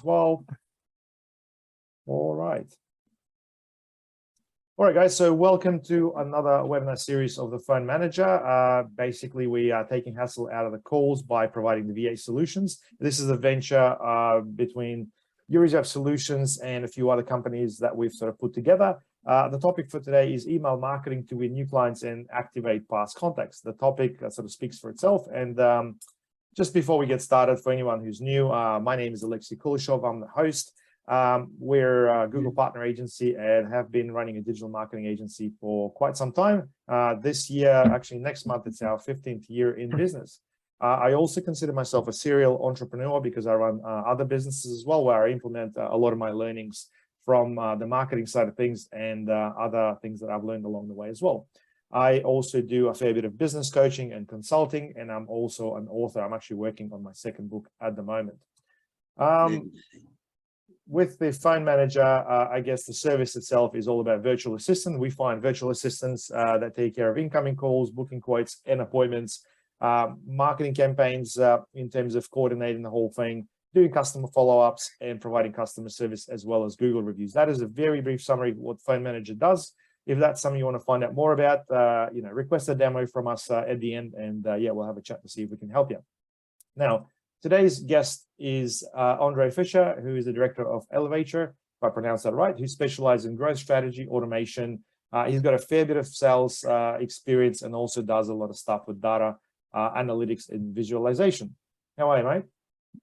12. All right. All right, guys. So welcome to another webinar series of the Phone Manager. Basically, we are taking hassle out of the calls by providing the VA solutions. This is a venture between Reserve Solutions and a few other companies that we've sort of put together. The topic for today is email marketing to win new clients and activate past contacts. The topic sort of speaks for itself. And just before we get started, for anyone who's new, my name is Alexei Kulishov. I'm the host. We're a Google partner agency and have been running a digital marketing agency for quite some time. This year, actually next month, it's our 15th year in business. I also consider myself a serial entrepreneur because I run other businesses as well, where I implement a lot of my learnings from the marketing side of things and other things that I've learned along the way as well. I also do a fair bit of business coaching and consulting, and I'm also an author. I'm actually working on my second book at the moment. With the Phone Manager, I guess the service itself is all about virtual assistant. We find virtual assistants that take care of incoming calls, booking quotes and appointments, marketing campaigns in terms of coordinating the whole thing, doing customer follow-ups and providing customer service as well as Google reviews. That is a very brief summary of what Phone Manager does. If that's something you want to find out more about, request a demo from us at the end, and yeah, we'll have a chat to see if we can help you. Now, today's guest is Andre Fisher, who is the director of Elevator, if I pronounced that right, who specializes in growth strategy, automation. He's got a fair bit of sales experience and also does a lot of stuff with data, analytics and visualization. How are you, mate?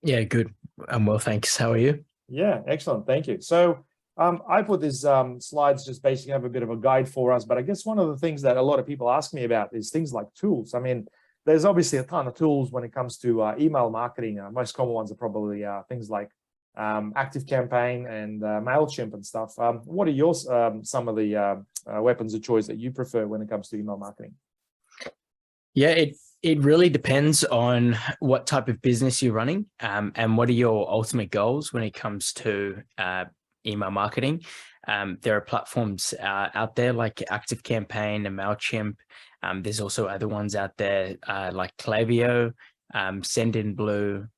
Yeah, good. I'm well, thanks. How are you? Yeah, excellent. Thank you. So I put these slides just basically have a bit of a guide for us, but I guess one of the things that a lot of people ask me about is things like tools. I mean, there's obviously a ton of tools when it comes to email marketing. Most common ones are probably things like ActiveCampaign and MailChimp and stuff. What are yours, some of the weapons of choice that you prefer when it comes to email marketing? Yeah, it really depends on what type of business you're running and what are your ultimate goals when it comes to email marketing. There are platforms out there like ActiveCampaign and MailChimp. There's also other ones out there like Klaviyo, Sendinblue,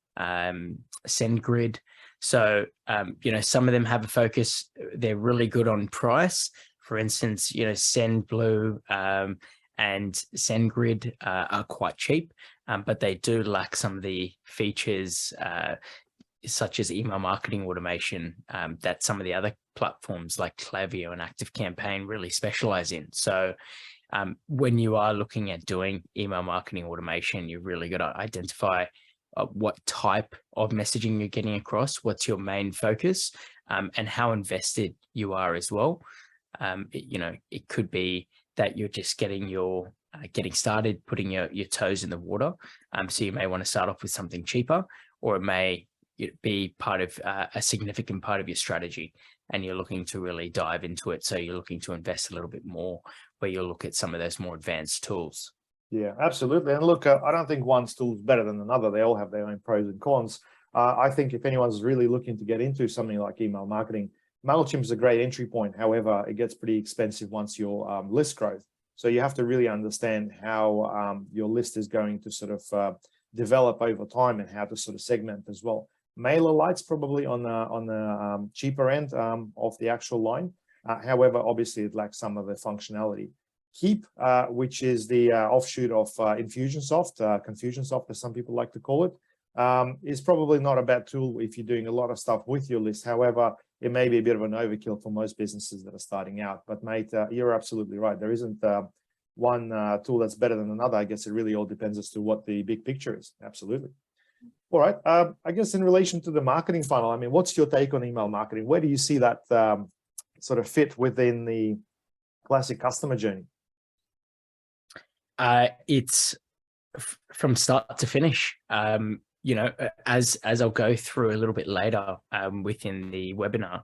SendGrid. So, some of them have a focus. They're really good on price. For instance, Sendblue and SendGrid are quite cheap, but they do lack some of the features such as email marketing automation that some of the other platforms like Klaviyo and ActiveCampaign really specialize in. So when you are looking at doing email marketing automation, you've really got to identify what type of messaging you're getting across, what's your main focus, and how invested you are as well. It could be that you're just getting started, putting your toes in the water. So you may want to start off with something cheaper, or it may be part of a significant part of your strategy and you're looking to really dive into it. So you're looking to invest a little bit more, where you'll look at some of those more advanced tools. Yeah, absolutely. And look, I don't think one tool is better than another. They all have their own pros and cons. I think if anyone's really looking to get into something like email marketing, MailChimp is a great entry point. However, it gets pretty expensive once your list grows. So you have to really understand how your list is going to sort of develop over time and how to sort of segment as well. MailerLite's probably on the cheaper end of the actual line. However, obviously it lacks some of the functionality. Keep, which is the offshoot of Infusionsoft, Confusionsoft, as some people like to call it, is probably not a bad tool if you're doing a lot of stuff with your list. However, it may be a bit of an overkill for most businesses that are starting out. But mate, you're absolutely right. There isn't one tool that's better than another. I guess it really all depends as to what the big picture is. Absolutely. All right. I guess in relation to the marketing funnel, I mean, what's your take on email marketing? Where do you see that sort of fit within the classic customer journey? It's from start to finish. As I'll go through a little bit later within the webinar,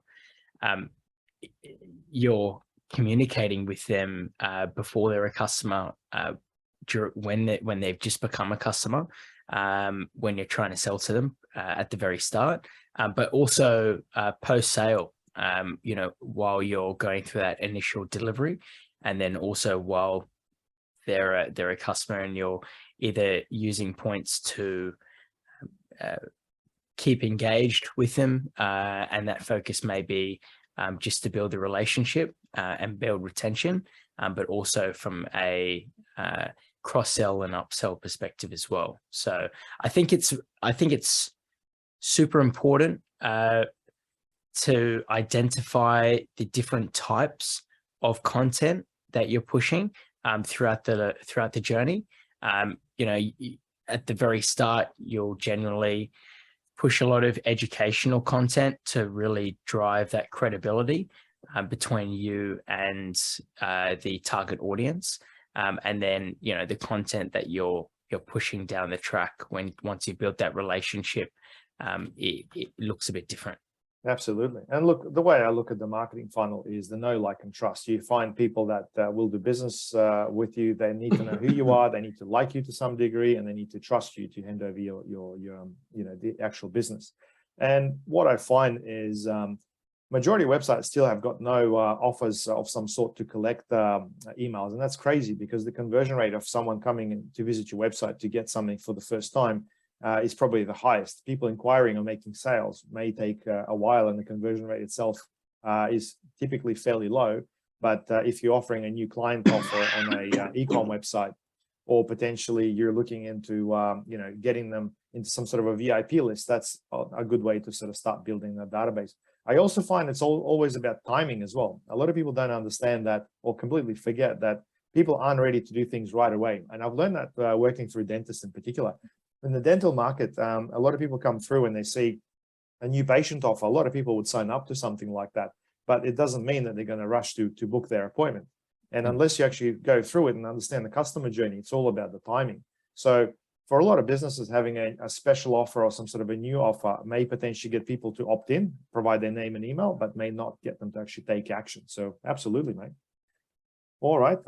you're communicating with them before they're a customer, when they've just become a customer, when you're trying to sell to them at the very start, but also post-sale, while you're going through that initial delivery, and then also while they're a customer and you're either using points to keep engaged with them, and that focus may be just to build a relationship and build retention, but also from a cross-sell and upsell perspective as well. So I think it's super important to identify the different types of content that you're pushing throughout the journey. At the very start, you'll generally push a lot of educational content to really drive that credibility between you and the target audience. And then, the content that you're pushing down the track once you build that relationship, it looks a bit different. Absolutely. And look, the way I look at the marketing funnel is the know, like, and trust. You find people that will do business with you. They need to know who you are. They need to like you to some degree, and they need to trust you to hand over your the actual business. And what I find is majority of websites still have got no offers of some sort to collect emails. And that's crazy, because the conversion rate of someone coming in to visit your website to get something for the first time is probably the highest. People inquiring or making sales may take a while, and the conversion rate itself is typically fairly low. But if you're offering a new client offer on a e-com website, or potentially you're looking into getting them into some sort of a VIP list, that's a good way to sort of start building a database. I also find it's always about timing as well. A lot of people don't understand that, or completely forget that people aren't ready to do things right away. And I've learned that working through dentists in particular. In the dental market, a lot of people come through and they see a new patient offer. A lot of people would sign up to something like that, but it doesn't mean that they're going to rush to book their appointment. And unless you actually go through it and understand the customer journey, it's all about the timing. So for a lot of businesses, having a special offer or some sort of a new offer may potentially get people to opt in, provide their name and email, but may not get them to actually take action. So absolutely, mate. All right.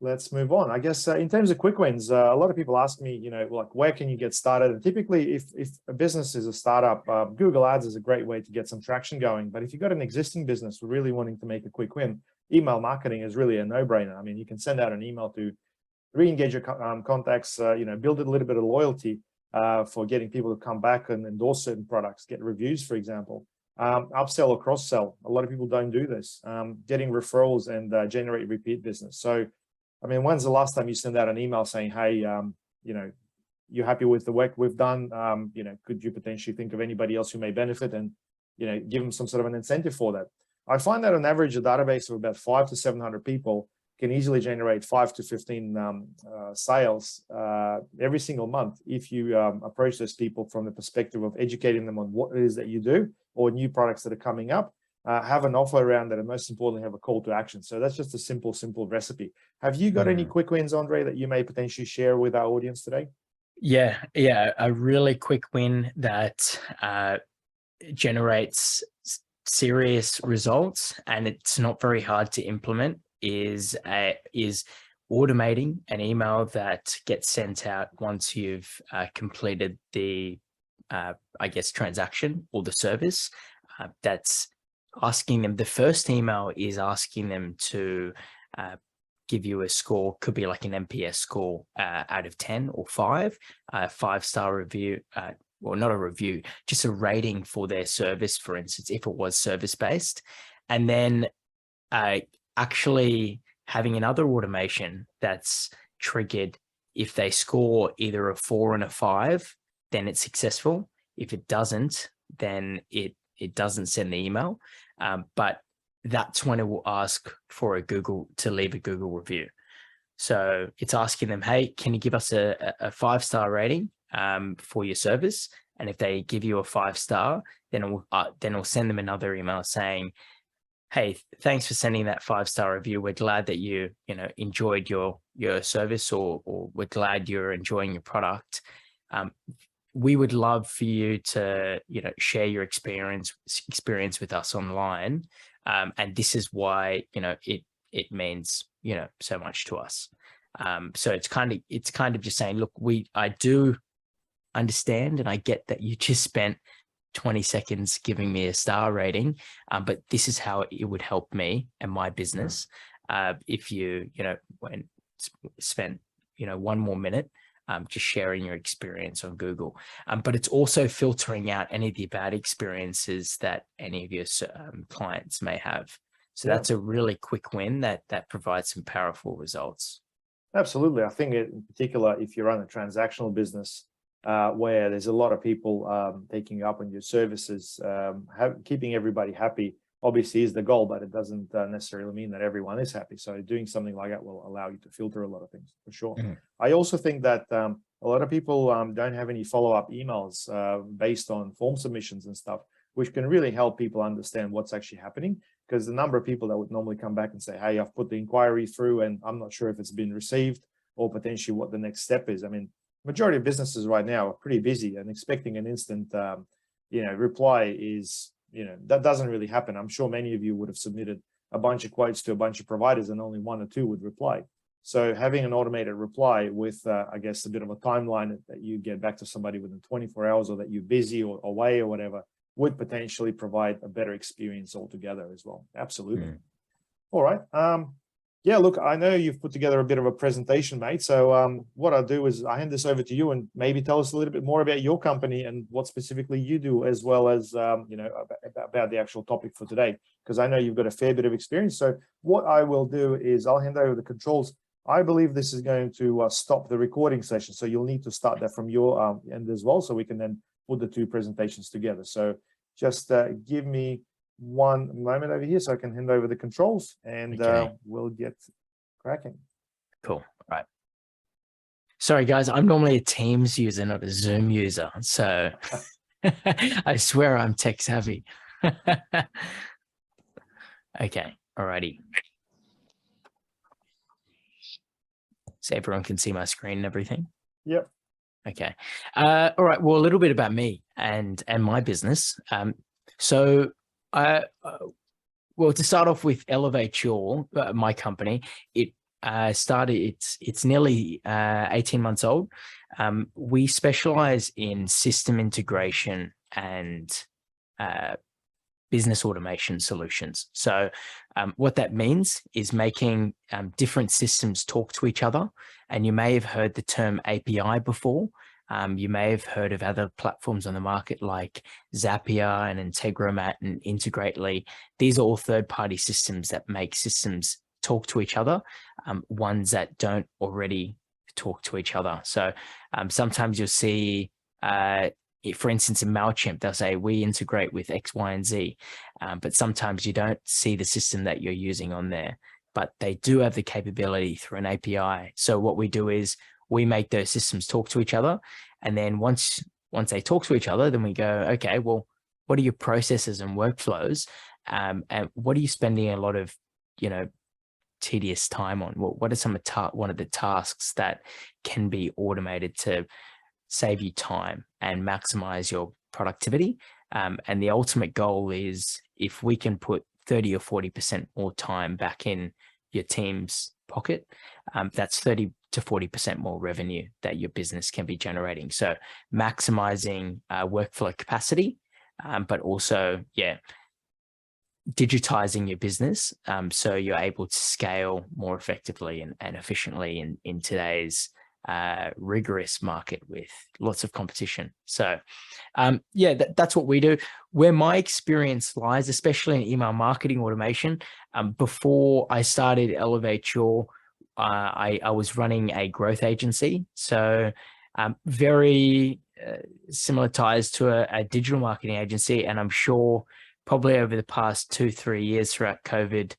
Let's move on. I guess in terms of quick wins, a lot of people ask me, like, where can you get started? And typically, if a business is a startup, Google Ads is a great way to get some traction going. But if you've got an existing business really wanting to make a quick win, email marketing is really a no-brainer. I mean, you can send out an email to re-engage your contacts, build a little bit of loyalty for getting people to come back and endorse certain products, get reviews, for example. Upsell or cross-sell. A lot of people don't do this. Getting referrals and generate repeat business. So, I mean, when's the last time you sent out an email saying, hey, you're happy with the work we've done? Could you potentially think of anybody else who may benefit, and, give them some sort of an incentive for that? I find that on average, a database of about 500 to 700 people can easily generate 5 to 15 sales every single month if you approach those people from the perspective of educating them on what it is that you do, or new products that are coming up. Have an offer around that, and most importantly, have a call to action. So that's just a simple recipe. Have you got any quick wins, Andre, that you may potentially share with our audience today? Yeah, a really quick win that generates serious results, and it's not very hard to implement, is automating an email that gets sent out once you've completed the transaction or the service. That's asking them, the first email is asking them to give you a score, could be like an NPS score out of 10 or 5, 5-star review, or not a review, just a rating for their service, for instance, if it was service-based. And then actually having another automation that's triggered. If they score either a 4 and a 5, then it's successful. If it doesn't, then it doesn't send the email. But that's when it will ask for to leave a Google review. So it's asking them, hey, can you give us a 5-star rating for your service? And if they give you a 5-star, then it'll send them another email saying, hey, thanks for sending that 5-star review. We're glad that you enjoyed your service, or we're glad you're enjoying your product. We would love for you to, share your experience with us online. And this is why, it means, so much to us. So it's kind of just saying, look, I do understand, and I get that you just spent 20 seconds giving me a star rating, but this is how it would help me and my business. If you, spent, 1 more minute just sharing your experience on Google. But it's also filtering out any of the bad experiences that any of your clients may have. So Yeah. that's a really quick win that provides some powerful results. Absolutely. I think in particular, if you run a transactional business where there's a lot of people taking up on your services, keeping everybody happy obviously is the goal, but it doesn't necessarily mean that everyone is happy. So doing something like that will allow you to filter a lot of things for sure. Mm-hmm. I also think that a lot of people don't have any follow-up emails based on form submissions and stuff, which can really help people understand what's actually happening. Because the number of people that would normally come back and say, hey, I've put the inquiry through and I'm not sure if it's been received or potentially what the next step is. I mean, majority of businesses right now are pretty busy, and expecting an instant, reply is, that doesn't really happen. I'm sure many of you would have submitted a bunch of quotes to a bunch of providers and only one or two would reply. So having an automated reply with, I guess, a bit of a timeline that you get back to somebody within 24 hours or that you're busy or away or whatever would potentially provide a better experience altogether as well. Absolutely. All right. Yeah, look, I know you've put together a bit of a presentation, mate. So what I'll do is I hand this over to you and maybe tell us a little bit more about your company and what specifically you do, as well as, about the actual topic for today, because I know you've got a fair bit of experience. So what I will do is I'll hand over the controls. I believe this is going to stop the recording session. So you'll need to start that from your end as well, so we can then put the two presentations together. So just give me one moment over here so I can hand over the controls and we'll get cracking. Cool. All right. Sorry, guys. I'm normally a Teams user, not a Zoom user. So I swear I'm tech savvy. Okay. Alrighty. So everyone can see my screen and everything. Yep. Okay. All right. Well, a little bit about me and my business. Well, to start off with, Elevate Your, my company, it started. It's nearly 18 months old. We specialize in system integration and business automation solutions. So what that means is making different systems talk to each other. And you may have heard the term API before. You may have heard of other platforms on the market like Zapier and Integromat and Integrately. These are all third-party systems that make systems talk to each other, ones that don't already talk to each other. So sometimes you'll see, for instance, in MailChimp, they'll say, we integrate with X, Y, and Z. But sometimes you don't see the system that you're using on there, but they do have the capability through an API. So what we do is we make those systems talk to each other. And then once they talk to each other, then we go, okay, well, what are your processes and workflows? And what are you spending a lot of, tedious time on? What are some of one of the tasks that can be automated to save you time and maximize your productivity? And the ultimate goal is if we can put 30 or 40% more time back in your team's pocket, that's 30 to 40% more revenue that your business can be generating. So maximizing workflow capacity, but also, digitizing your business so you're able to scale more effectively and efficiently in today's rigorous market with lots of competition. So that's what we do. Where my experience lies, especially in email marketing automation, before I started Elevate Your, I was running a growth agency. So very similar ties to a digital marketing agency. And I'm sure probably over the past 2-3 years throughout COVID,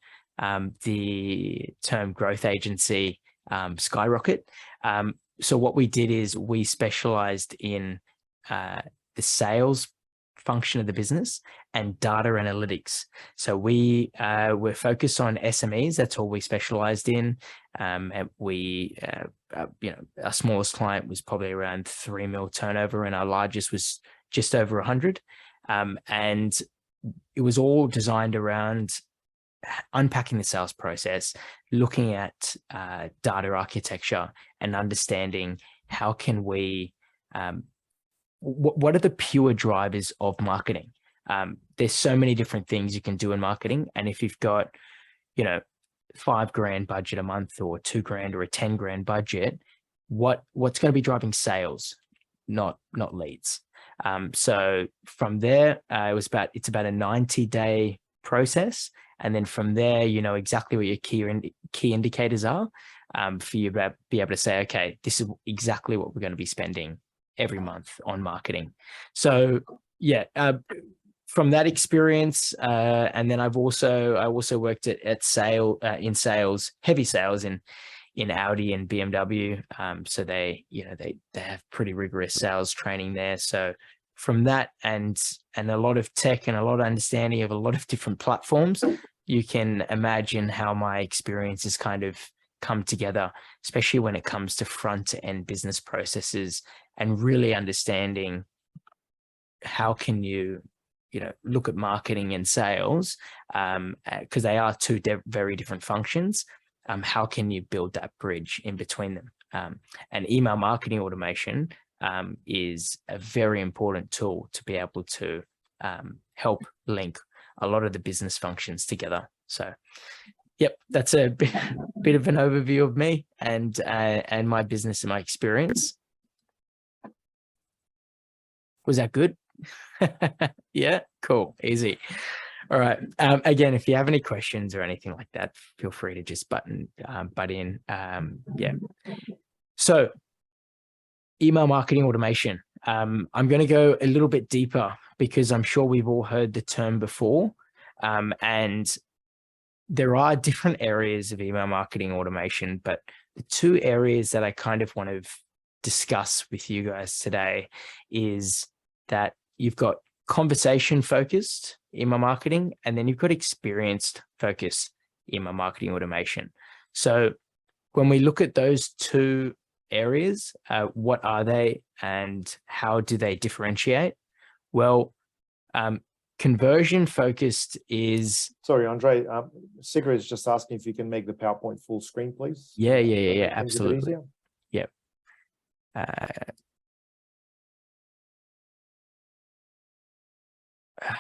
the term growth agency skyrocket. So what we did is we specialized in the sales function of the business and data analytics. So we were focused on SMEs. That's all we specialized in. And we, our smallest client was probably around 3 mil turnover, and our largest was just over 100. And it was all designed around unpacking the sales process, looking at data architecture and understanding how can we, what are the pure drivers of marketing? There's so many different things you can do in marketing. And if you've got, $5,000 budget a month or $2,000 or a $10,000 budget, what's going to be driving sales, not leads. So from there, it's about a 90-day process. And then from there, you know exactly what your key indicators are, for you to be able to say, okay, this is exactly what we're going to be spending every month on marketing. So yeah, from that experience, and then I also worked in sales, heavy sales in Audi and BMW. So they have pretty rigorous sales training there. So from that and a lot of tech and a lot of understanding of a lot of different platforms, you can imagine how my experience has kind of come together, especially when it comes to front-end business processes and really understanding how can you look at marketing and sales, because they are two very different functions. How can you build that bridge in between them? And email marketing automation is a very important tool to be able to help link a lot of the business functions together. So, yep, that's a bit of an overview of me and my business and my experience. Was that good? Yeah, cool, easy. All right. Again, if you have any questions or anything like that, feel free to just butt in. Yeah. So, email marketing automation. I'm going to go a little bit deeper because I'm sure we've all heard the term before, and there are different areas of email marketing automation, but the two areas that I kind of want to discuss with you guys today is that you've got conversation focused email marketing, and then you've got experienced focused email marketing automation. So when we look at those two areas, what are they and how do they differentiate? Well, conversion focused is... Sorry, Andre, Sigrid is just asking if you can make the PowerPoint full screen, please. Yeah, absolutely. Yep.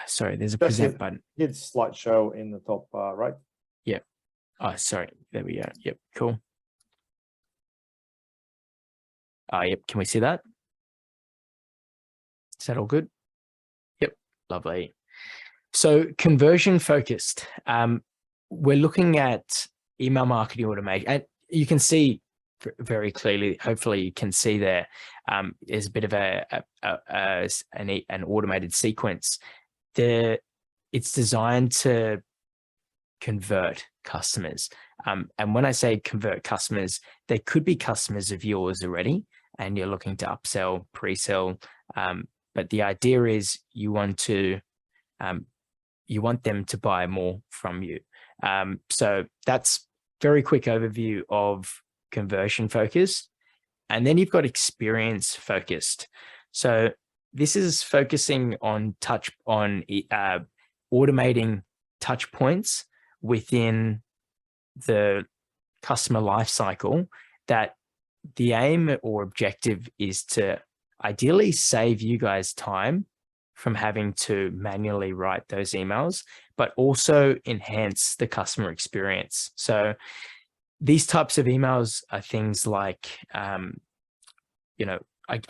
Sorry, there's a present button. Hit slideshow in the top right. Yep. Oh, sorry. There we go. Yep. Cool. Yep. Can we see that? Is that all good? Yep. Lovely. So conversion focused. We're looking at email marketing automation, and you can see very clearly. Hopefully, you can see there. There's a bit of an automated sequence. It's designed to convert customers. And when I say convert customers, they could be customers of yours already, and you're looking to upsell, pre-sell. But the idea is you want them to buy more from you. So that's very quick overview of conversion focused. And then you've got experience focused. So this is focusing on automating touch points within the customer life cycle, that the aim or objective is to ideally save you guys time from having to manually write those emails, but also enhance the customer experience. So these types of emails are things like, I'll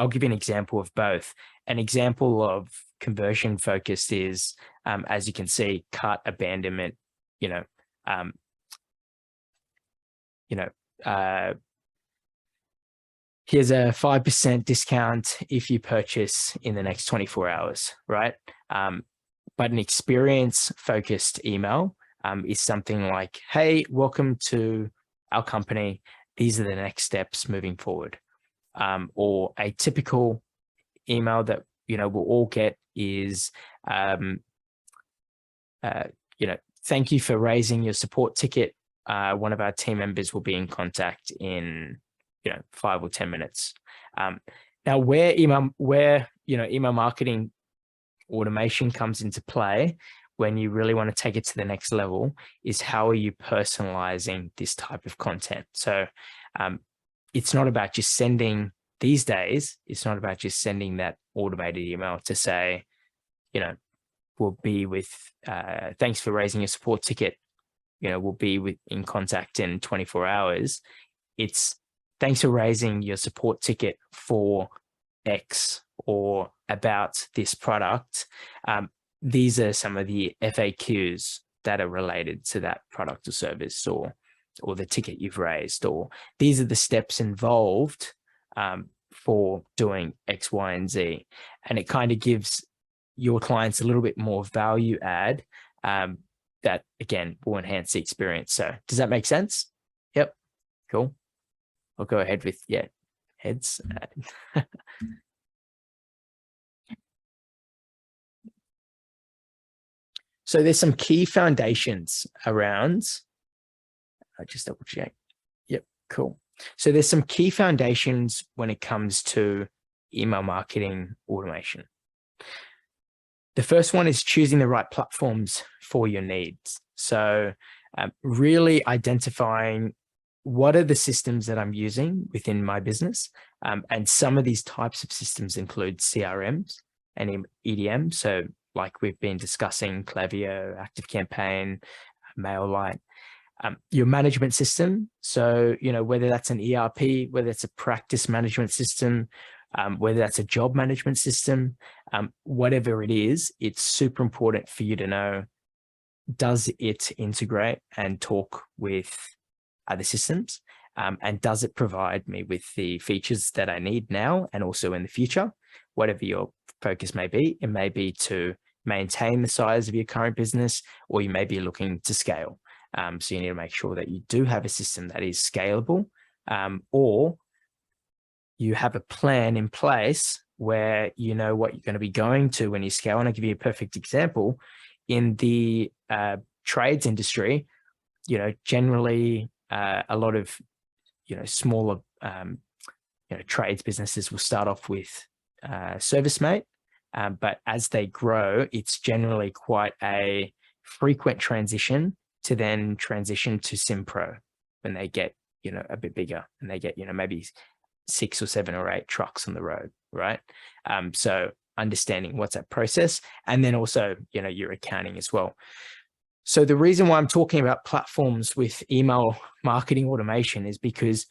give you an example of both. An example of conversion focused is, as you can see, cart abandonment, here's a 5% discount if you purchase in the next 24 hours, right? But an experience focused email is something like, hey, welcome to our company. These are the next steps moving forward. Or a typical email that we'll all get is, thank you for raising your support ticket. One of our team members will be in contact in 5 or 10 minutes. Now, where email marketing automation comes into play, when you really want to take it to the next level, is how are you personalizing this type of content? So it's not about just sending, these days, it's not about just sending that automated email to say, we'll be with, thanks for raising your support ticket. We'll be in contact in 24 hours. It's thanks for raising your support ticket for X or about this product. These are some of the FAQs that are related to that product or service, or the ticket you've raised, or these are the steps involved for doing X, Y, and Z. And it kind of gives your clients a little bit more value add that, again, will enhance the experience. So does that make sense? Yep. Cool. I'll go ahead with, yeah, heads. So there's some key foundations around, I just double check. Yep, cool. So there's some key foundations when it comes to email marketing automation. The first one is choosing the right platforms for your needs. So really identifying what are the systems that I'm using within my business. And some of these types of systems include CRMs and EDM. So like we've been discussing, Klaviyo, ActiveCampaign, MailLite, your management system. So, whether that's an ERP, whether it's a practice management system, whether that's a job management system, whatever it is, it's super important for you to know, does it integrate and talk with other systems? And does it provide me with the features that I need now and also in the future? Whatever your focus may be, it may be to maintain the size of your current business, or you may be looking to scale. So you need to make sure that you do have a system that is scalable, or you have a plan in place where you know what you're going to be going to when you scale. And I'll give you a perfect example. In the trades industry, generally a lot of, smaller, trades businesses will start off with ServiceMate. But as they grow, it's generally quite a frequent transition to then transition to SimPro when they get, a bit bigger and they get, maybe 6 or 7 or 8 trucks on the road, right? So understanding what's that process, and then also, your accounting as well. So the reason why I'm talking about platforms with email marketing automation is because,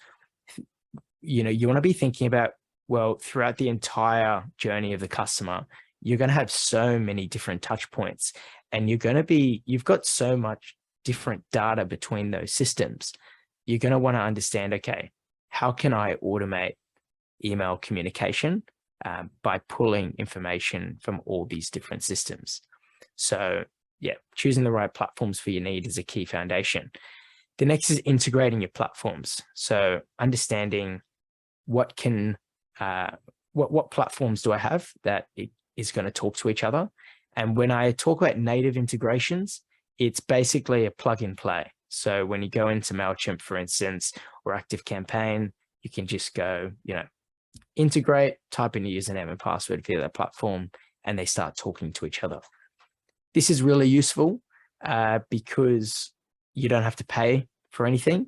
you want to be thinking about, well, throughout the entire journey of the customer, you're going to have so many different touch points, and you've got so much different data between those systems. You're going to want to understand, okay, how can I automate email communication by pulling information from all these different systems? So yeah, choosing the right platforms for your need is a key foundation. The next is integrating your platforms. So understanding what platforms do I have that it is going to talk to each other. And when I talk about native integrations, it's basically a plug and play. So when you go into MailChimp, for instance, or ActiveCampaign, you can just go, integrate, type in your username and password via that platform, and they start talking to each other. This is really useful because you don't have to pay for anything.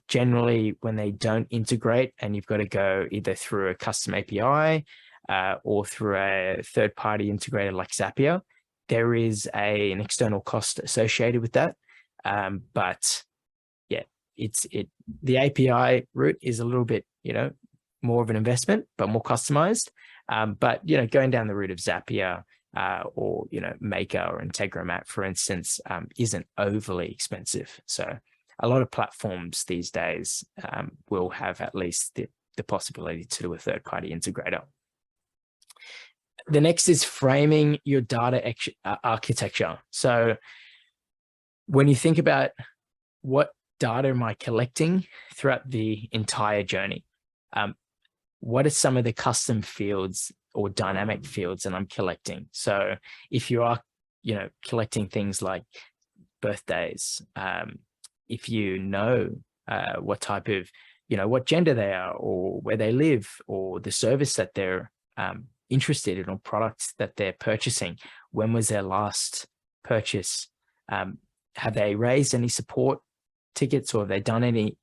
Generally, when they don't integrate and you've got to go either through a custom API or through a third-party integrator like Zapier, there is an external cost associated with that. But yeah, the API route is a little bit, more of an investment, but more customized. But, going down the route of Zapier or, Maker or Integromat, for instance, isn't overly expensive. So a lot of platforms these days will have at least the possibility to do a third-party integrator. The next is framing your data architecture. So when you think about what data am I collecting throughout the entire journey, what are some of the custom fields or dynamic fields that I'm collecting? So if you are, collecting things like birthdays, if you know what type of, what gender they are, or where they live, or the service that they're interested in, or products that they're purchasing, when was their last purchase? Have they raised any support tickets, or have they done any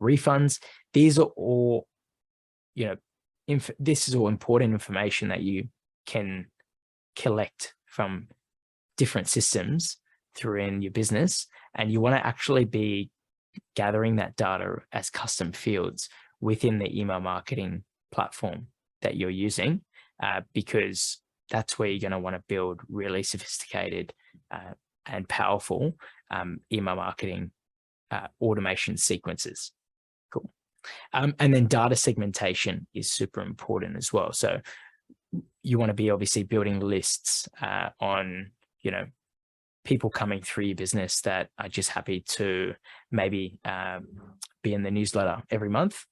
refunds? These are all, this is all important information that you can collect from different systems through in your business. And you want to actually be gathering that data as custom fields within the email marketing platform that you're using, because that's where you're going to want to build really sophisticated and powerful email marketing automation sequences. Cool. And then data segmentation is super important as well. So you want to be obviously building lists on, people coming through your business that are just happy to maybe be in the newsletter every month.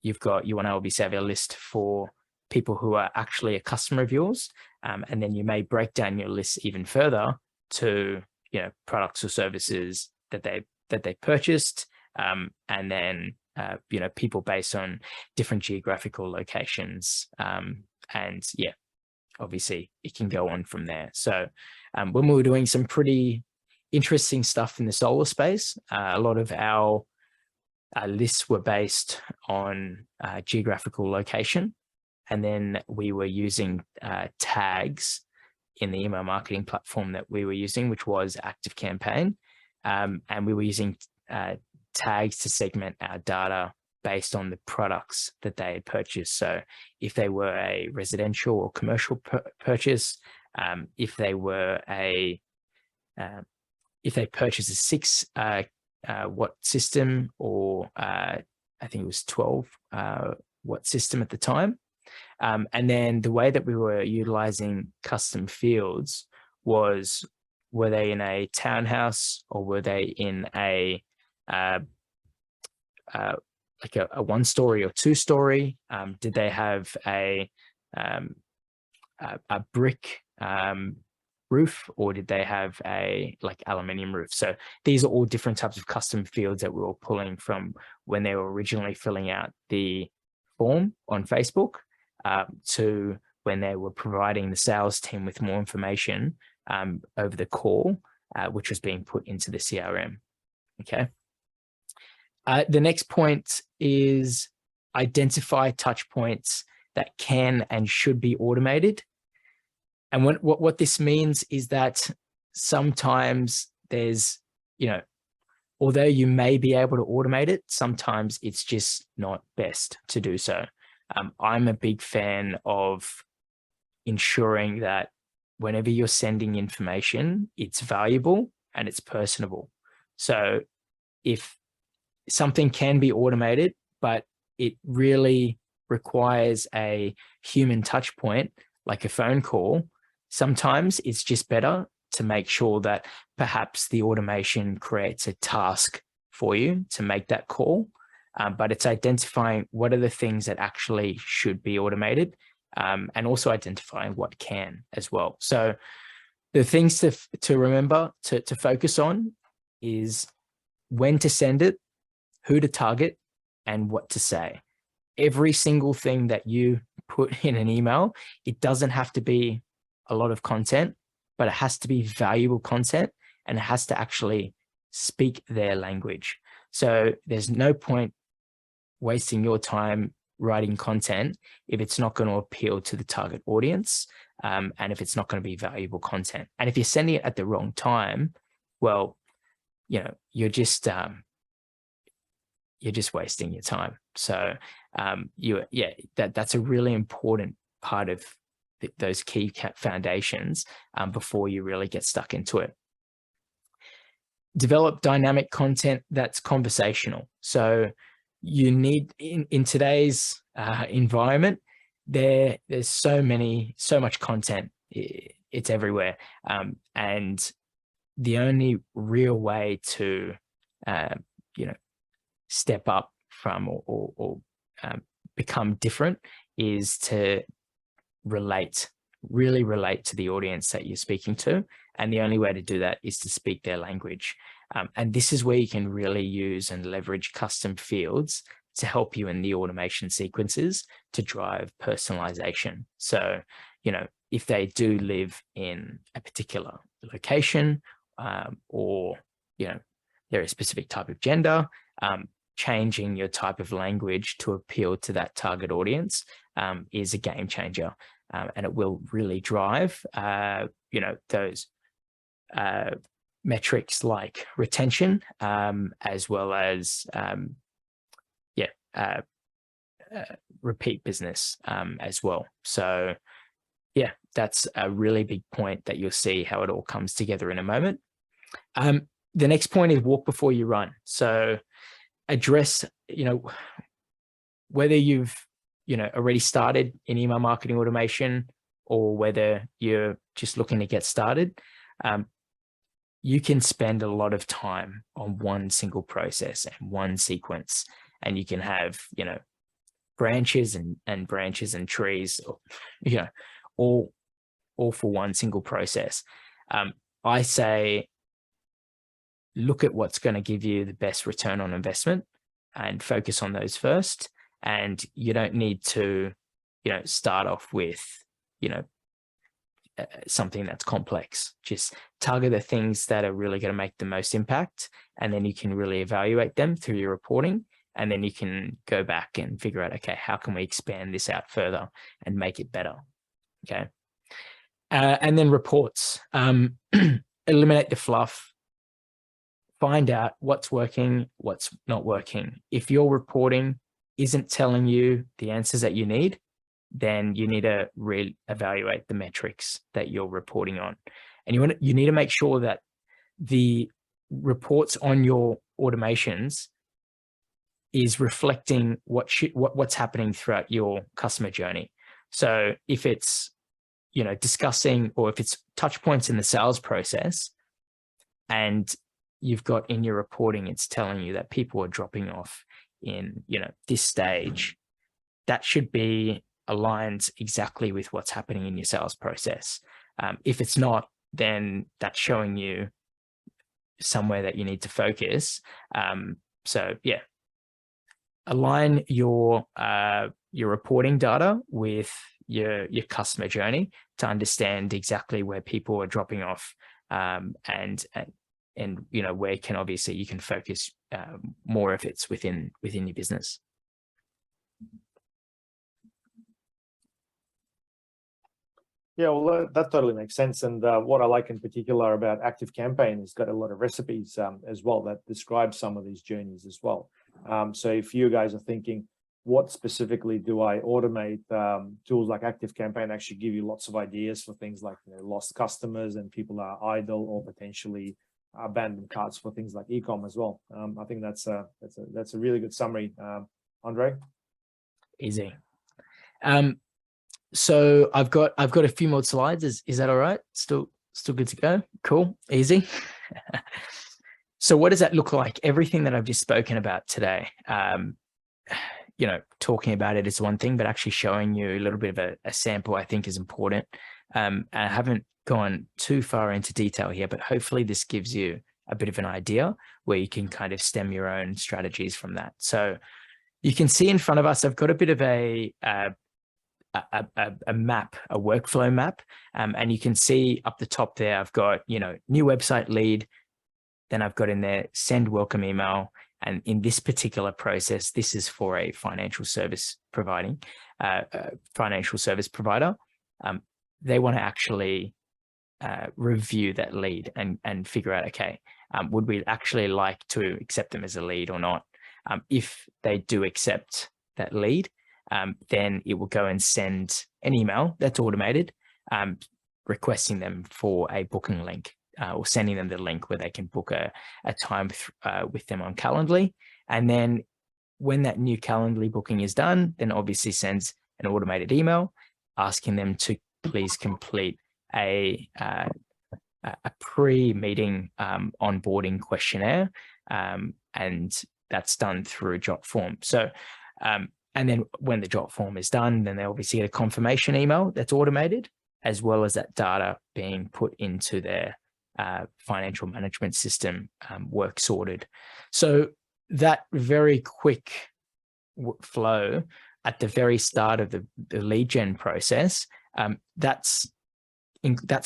You want to obviously have a list for people who are actually a customer of yours. And then you may break down your list even further to, products or services that they purchased. And then, people based on different geographical locations. And yeah, obviously it can go on from there. So when we were doing some pretty interesting stuff in the solar space, a lot of our lists were based on geographical location. And then we were using tags in the email marketing platform that we were using, which was ActiveCampaign. And we were using tags to segment our data based on the products that they had purchased. So if they were a residential or commercial purchase, if they purchased a 6 watt system, or I think it was 12 watt system at the time. And then the way that we were utilizing custom fields was, were they in a townhouse or were they in a like a 1-story or 2-story? Did they have a brick roof, or did they have a aluminium roof? So these are all different types of custom fields that we were pulling from when they were originally filling out the form on Facebook, to when they were providing the sales team with more information over the call, which was being put into the CRM. Okay. The next point is identify touch points that can and should be automated. And what this means is that sometimes there's, although you may be able to automate it, sometimes it's just not best to do so. I'm a big fan of ensuring that whenever you're sending information, it's valuable and it's personable. So if something can be automated, but it really requires a human touch point, like a phone call, sometimes it's just better to make sure that perhaps the automation creates a task for you to make that call. But it's identifying what are the things that actually should be automated, and also identifying what can as well. So the things to remember to focus on is when to send it, who to target, and what to say. Every single thing that you put in an email, it doesn't have to be a lot of content, but it has to be valuable content, and it has to actually speak their language. So there's no point wasting your time writing content if it's not going to appeal to the target audience, and if it's not going to be valuable content. And if you're sending it at the wrong time, well, you're just wasting your time. So that's a really important part of those key foundations before you really get stuck into it. Develop dynamic content that's conversational. So you need, in today's environment, there's so much content. It's everywhere. And the only real way to, step up from or become different is to really relate to the audience that you're speaking to. And the only way to do that is to speak their language. And this is where you can really use and leverage custom fields to help you in the automation sequences to drive personalization. So, if they do live in a particular location, or, they're a specific type of gender, changing your type of language to appeal to that target audience is a game changer. And it will really drive, those metrics like retention, as well as repeat business as well. So yeah, that's a really big point that you'll see how it all comes together in a moment. The next point is walk before you run. So address, whether you've, already started in email marketing automation or whether you're just looking to get started, you can spend a lot of time on one single process and one sequence, and you can have, branches and branches and trees, all for one single process. I say, look at what's going to give you the best return on investment and focus on those first. And you don't need to, start off with, something that's complex. Just target the things that are really going to make the most impact, and then you can really evaluate them through your reporting. And then you can go back and figure out, okay, how can we expand this out further and make it better? Okay. And then reports, eliminate the fluff, find out what's working, what's not working. If your reporting isn't telling you the answers that you need, then you need to re-evaluate the metrics that you're reporting on. And you need to make sure that the reports on your automations is reflecting what's happening throughout your customer journey. So if it's, discussing, or if it's touch points in the sales process, and you've got in your reporting, it's telling you that people are dropping off in, this stage, that should be aligned exactly with what's happening in your sales process. If it's not, then that's showing you somewhere that you need to focus. So yeah, align your reporting data with your customer journey to understand exactly where people are dropping off, and where you can focus more if it's within your business. Yeah, well, that totally makes sense. And what I like in particular about Active Campaign is got a lot of recipes as well that describe some of these journeys as well. So if you guys are thinking, what specifically do I automate? Tools like Active Campaign actually give you lots of ideas for things like lost customers and people are idle or potentially abandoned carts for things like e-com as well. I think that's a really good summary, Andre. Easy. So I've got a few more slides. Is that all right? Still good to go? Cool. Easy. So what does that look like? Everything that I've just spoken about today, talking about it is one thing, but actually showing you a little bit of a sample, I think, is important. I haven't gone too far into detail here, but hopefully this gives you a bit of an idea where you can kind of stem your own strategies from that. So you can see in front of us, I've got a bit of a map, a workflow map. And you can see up the top there, I've got, new website lead. Then I've got in there, send welcome email. And in this particular process, this is for a financial service provider. They want to actually review that lead and figure out, okay, would we actually like to accept them as a lead or not? If they do accept that lead, then it will go and send an email that's automated, requesting them for a booking link, or sending them the link where they can book a time with them on Calendly. And then when that new Calendly booking is done, then obviously sends an automated email asking them to please complete a pre-meeting onboarding questionnaire, and that's done through Jotform. So, and then when the Jotform is done, then they obviously get a confirmation email that's automated, as well as that data being put into their financial management system, work sorted. So that very quick flow at the very start of the lead gen process, that's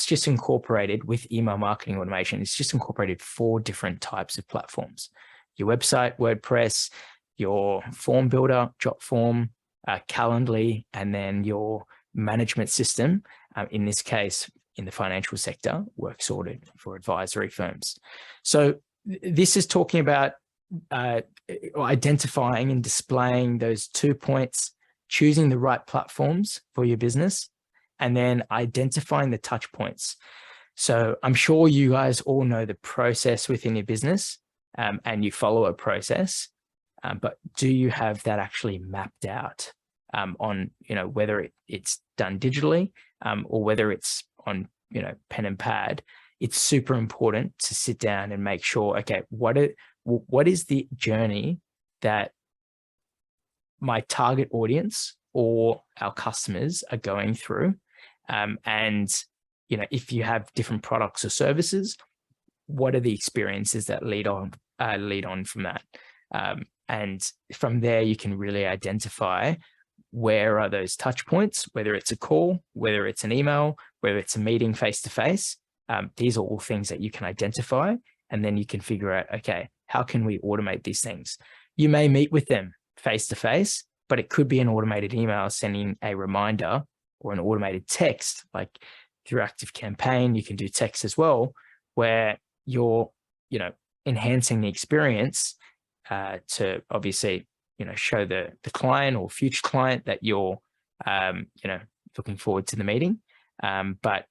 just incorporated with email marketing automation. It's just incorporated 4 different types of platforms: your website, WordPress, your form builder, Jotform, Calendly, and then your management system. In this case, in the financial sector work sorted for advisory firms. So this is talking about identifying and displaying those 2 points, choosing the right platforms for your business, and then identifying the touch points. So I'm sure you guys all know the process within your business, and you follow a process, but do you have that actually mapped out on, whether it's done digitally or whether it's on, pen and pad? It's super important to sit down and make sure, okay, what is the journey that my target audience or our customers are going through? And, if you have different products or services, what are the experiences that lead on from that? And from there, you can really identify where are those touch points, whether it's a call, whether it's an email, whether it's a meeting face-to-face. These are all things that you can identify, and then you can figure out, okay, how can we automate these things? You may meet with them face-to-face, but it could be an automated email sending a reminder, or an automated text, like through ActiveCampaign. You can do text as well, where you're, enhancing the experience to obviously, show the client or future client that you're, looking forward to the meeting, but,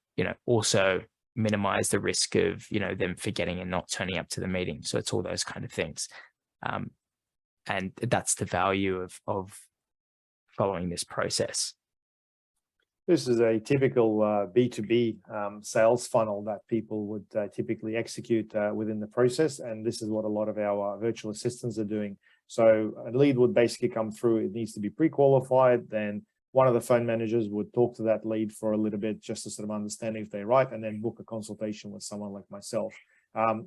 also minimize the risk of, them forgetting and not turning up to the meeting. So it's all those kind of things. And that's the value of following this process. This is a typical B2B sales funnel that people would typically execute within the process. And this is what a lot of our virtual assistants are doing. So a lead would basically come through. It needs to be pre-qualified. Then one of the phone managers would talk to that lead for a little bit, just to sort of understand if they're right, and then book a consultation with someone like myself.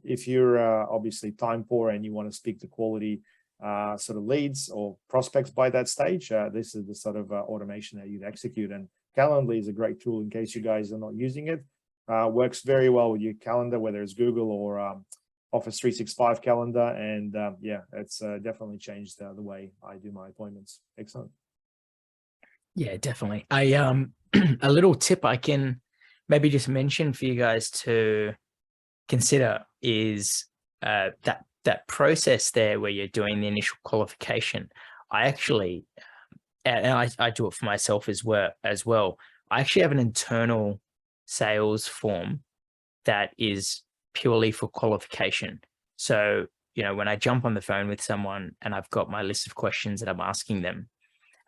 If you're obviously time poor and you want to speak to quality sort of leads or prospects by that stage, this is the sort of automation that you'd execute. And Calendly is a great tool in case you guys are not using it. Works very well with your calendar, whether it's Google or Office 365 calendar. And yeah, it's definitely changed the way I do my appointments. Excellent. Yeah, definitely. A little tip I can maybe just mention for you guys to consider is that process there where you're doing the initial qualification. I actually, and I do it for myself as well. I actually have an internal sales form that is purely for qualification. So, when I jump on the phone with someone and I've got my list of questions that I'm asking them,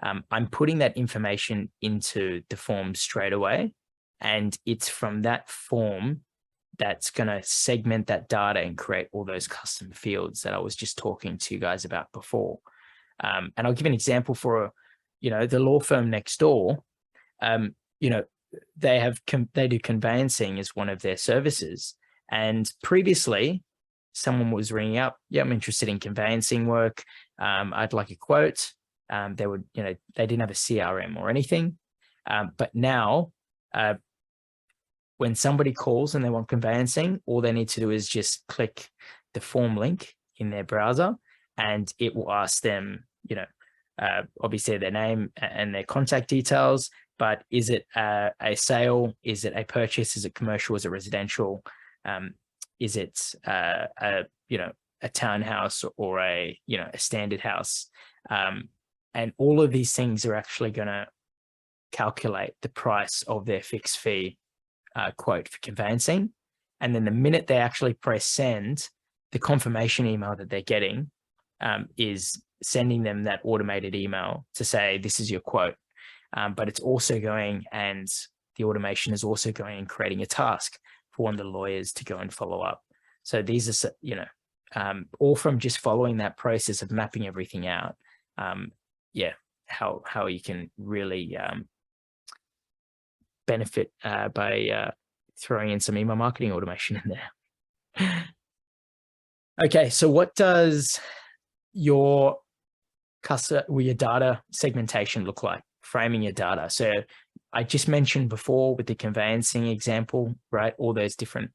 I'm putting that information into the form straight away. And it's from that form that's going to segment that data and create all those custom fields that I was just talking to you guys about before. And I'll give an example for, the law firm next door. They do conveyancing as one of their services. And previously, someone was ringing up, yeah, I'm interested in conveyancing work. I'd like a quote. They would, they didn't have a CRM or anything. But now, when somebody calls and they want conveyancing, all they need to do is just click the form link in their browser, and it will ask them, obviously their name and their contact details, but is it a sale? Is it a purchase? Is it commercial? Is it residential? Is it a townhouse or a standard house? And all of these things are actually going to calculate the price of their fixed fee quote for conveyancing. And then the minute they actually press send, the confirmation email that they're getting is sending them that automated email to say, this is your quote. But it's also going, and the automation is also going and creating a task for one of the lawyers to go and follow up. So these are, all from just following that process of mapping everything out. How you can really benefit by throwing in some email marketing automation in there. Okay, so what does your data segmentation look like? Framing your data. So I just mentioned before with the conveyancing example, right? All those different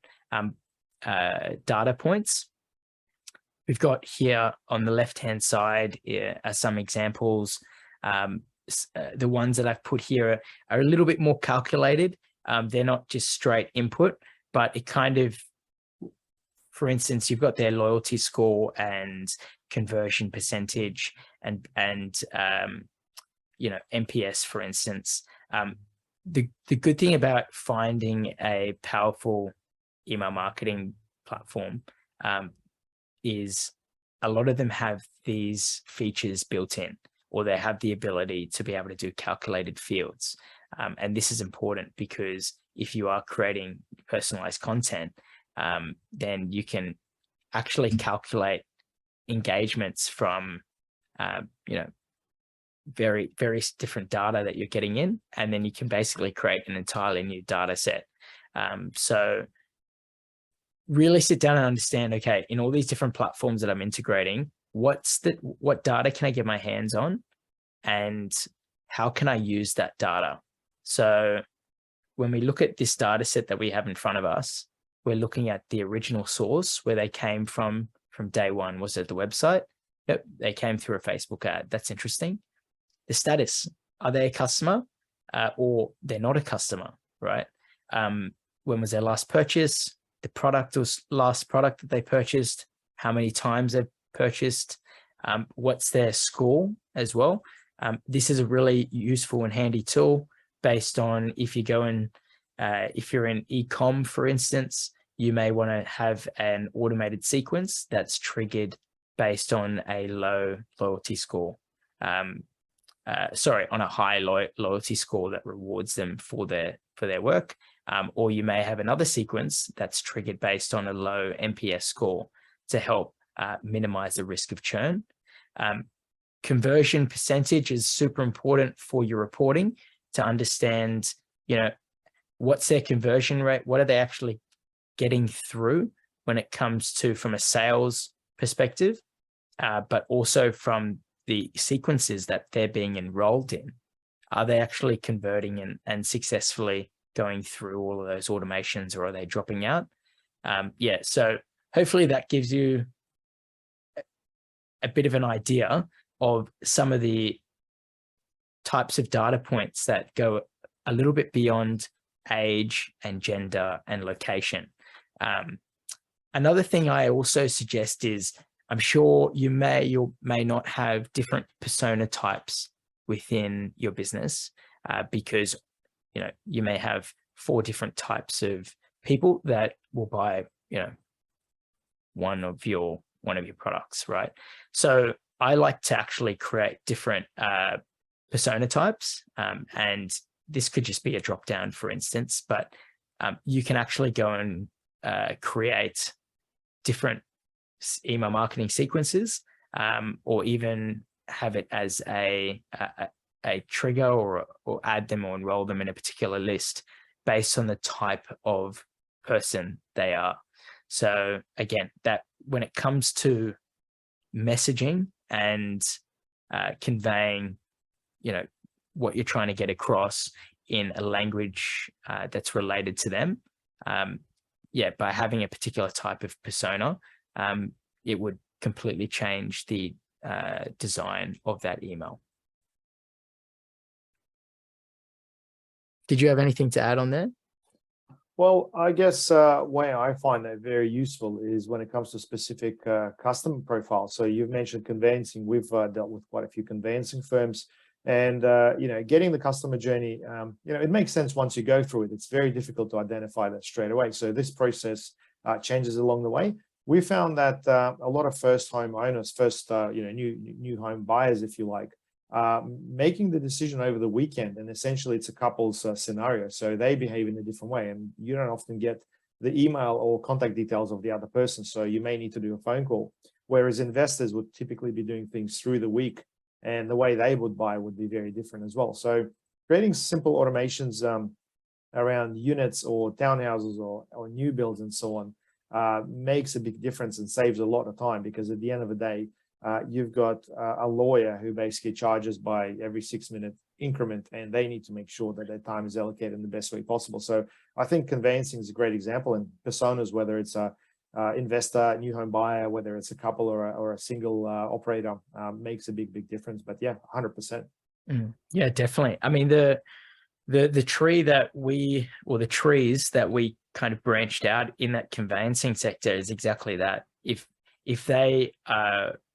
data points. We've got here on the left-hand side are some examples. The ones that I've put here are a little bit more calculated. They're not just straight input, but it kind of, for instance, you've got their loyalty score and conversion percentage and NPS, for instance. The good thing about finding a powerful email marketing platform is a lot of them have these features built in, or they have the ability to be able to do calculated fields. And this is important because if you are creating personalized content, then you can actually calculate engagements from, various different data that you're getting in, and then you can basically create an entirely new data set. So really sit down and understand, okay, in all these different platforms that I'm integrating, what data can I get my hands on, and how can I use that data? So when we look at this data set that we have in front of us, we're looking at the original source, where they came from day one. Was it the website? Yep, they came through a Facebook ad. That's interesting. The status, are they a customer or they're not a customer, right? When was their last purchase? The product was last product that they purchased, how many times they've purchased, what's their score as well. This is a really useful and handy tool based on if you go in, if you're in e-com, for instance, you may want to have an automated sequence that's triggered based on a low loyalty score. On a high loyalty score that rewards them for their work. Or you may have another sequence that's triggered based on a low NPS score to help minimize the risk of churn. Conversion percentage is super important for your reporting to understand, what's their conversion rate? What are they actually getting through when it comes to from a sales perspective, but also from the sequences that they're being enrolled in. Are they actually converting and successfully going through all of those automations, or are they dropping out? So hopefully that gives you a bit of an idea of some of the types of data points that go a little bit beyond age and gender and location. Another thing I also suggest is, I'm sure you may or may not have different persona types within your business because you may have 4 different types of people that will buy one of your products, right? So I like to actually create different persona types, and this could just be a drop down, for instance, but you can actually go and create different email marketing sequences, or even have it as a trigger, or add them or enroll them in a particular list based on the type of person they are. So again, that when it comes to messaging and conveying, what you're trying to get across in a language that's related to them, by having a particular type of persona, it would completely change the design of that email. Did you have anything to add on there? Well, I guess way I find that very useful is when it comes to specific customer profiles. So you've mentioned conveyancing. We've dealt with quite a few conveyancing firms, and getting the customer journey, it makes sense once you go through it. It's very difficult to identify that straight away. So this process changes along the way. We found that a lot of first home owners, new home buyers, if you like, making the decision over the weekend, and essentially it's a couple's scenario, so they behave in a different way, and you don't often get the email or contact details of the other person, so you may need to do a phone call, whereas investors would typically be doing things through the week, and the way they would buy would be very different as well. So creating simple automations around units or townhouses or new builds and so on makes a big difference and saves a lot of time, because at the end of the day, you've got a lawyer who basically charges by every 6-minute increment, and they need to make sure that their time is allocated in the best way possible. So I think conveyancing is a great example, and personas, whether it's a investor, new home buyer, whether it's a couple or a single operator, makes a big difference. But yeah, 100%. Yeah, definitely. I mean, the the tree that we, or the trees that we kind of branched out in that conveyancing sector is exactly that. If they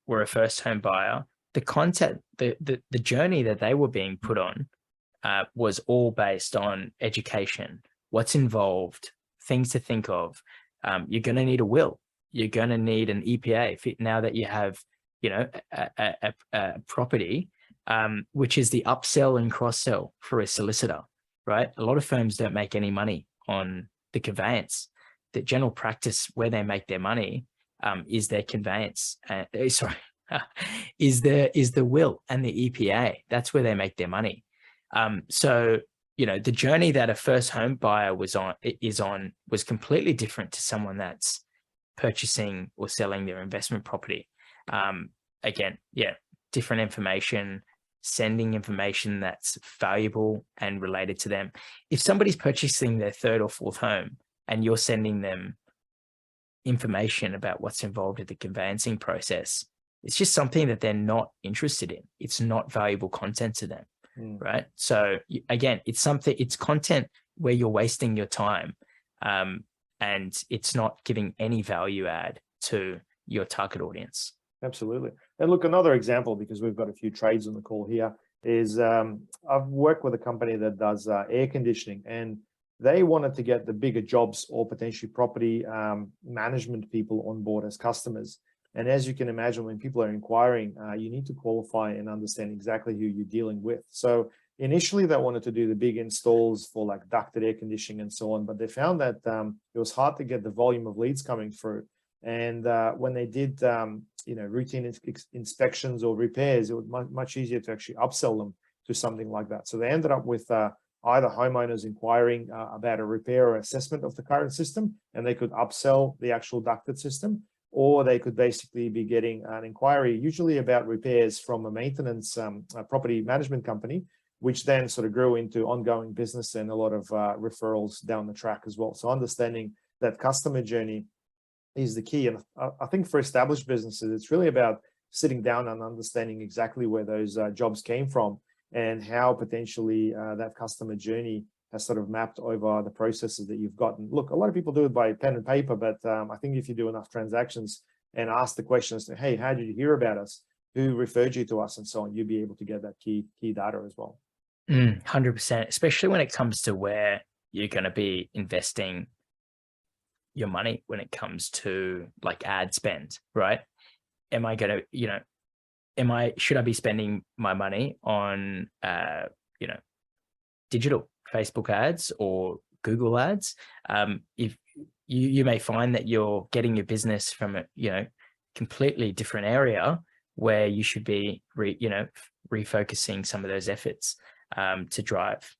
were a first home buyer, the content, the journey that they were being put on was all based on education, what's involved, things to think of. You're going to need a will. You're going to need an EPA now that you have, you know, a property, which is the upsell and cross sell for a solicitor, right? A lot of firms don't make any money on the conveyance. The general practice where they make their money is their conveyance. Is the will and the EPA. That's where they make their money. So, you know, the journey that a first home buyer was completely different to someone that's purchasing or selling their investment property. Again, yeah, different information, sending information that's valuable and related to them. If somebody's purchasing their third or fourth home and you're sending them information about what's involved in the conveyancing process, it's just something that they're not interested in. It's not valuable content to them, right? So again, it's content where you're wasting your time, and it's not giving any value add to your target audience. Absolutely. And look, another example, because we've got a few trades on the call here, is I've worked with a company that does air conditioning, and they wanted to get the bigger jobs or potentially property management people on board as customers. And as you can imagine, when people are inquiring, you need to qualify and understand exactly who you're dealing with. So initially they wanted to do the big installs for like ducted air conditioning and so on, but they found that it was hard to get the volume of leads coming through. And when they did, routine inspections or repairs, it was much easier to actually upsell them to something like that. So they ended up with either homeowners inquiring about a repair or assessment of the current system, and they could upsell the actual ducted system, or they could basically be getting an inquiry, usually about repairs, from a maintenance property management company, which then sort of grew into ongoing business and a lot of referrals down the track as well. So understanding that customer journey is the key. And I think for established businesses, it's really about sitting down and understanding exactly where those jobs came from and how potentially that customer journey has sort of mapped over the processes that you've gotten. Look, a lot of people do it by pen and paper, but I think if you do enough transactions and ask the questions, hey, how did you hear about us? Who referred you to us? And so on, you'll be able to get that key data as well. 100%, especially when it comes to where you're going to be investing your money when it comes to like ad spend, right? Am I going to, should I be spending my money on, digital Facebook ads or Google ads? If you may find that you're getting your business from a, completely different area where you should be, refocusing some of those efforts to drive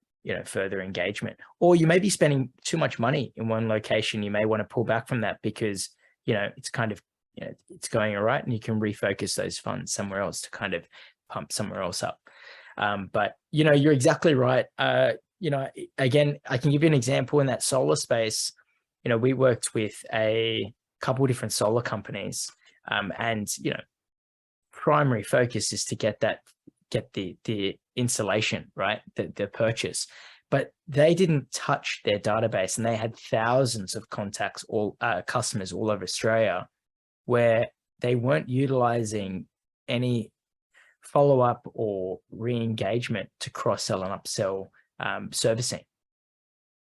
further engagement. Or you may be spending too much money in one location. You may want to pull back from that because it's kind of it's going all right, and you can refocus those funds somewhere else to kind of pump somewhere else up. But you're exactly right. Again, I can give you an example in that solar space. We worked with a couple of different solar companies, and primary focus is to get the installation, right, the purchase. But they didn't touch their database, and they had thousands of contacts, customers all over Australia, where they weren't utilizing any follow-up or re-engagement to cross-sell and upsell servicing,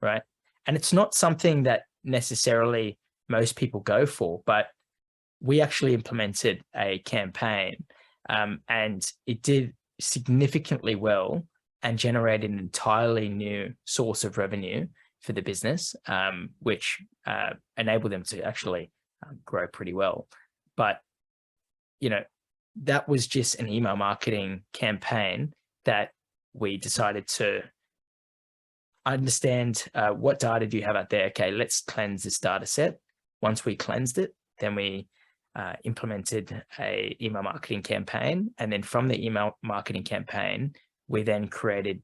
right? And it's not something that necessarily most people go for, but we actually implemented a campaign, and it did significantly well and generated an entirely new source of revenue for the business, which enabled them to actually grow pretty well. But that was just an email marketing campaign that we decided to understand what data do you have out there. Okay, let's cleanse this data set. Once we cleansed it, then we implemented a email marketing campaign, and then from the email marketing campaign, we then created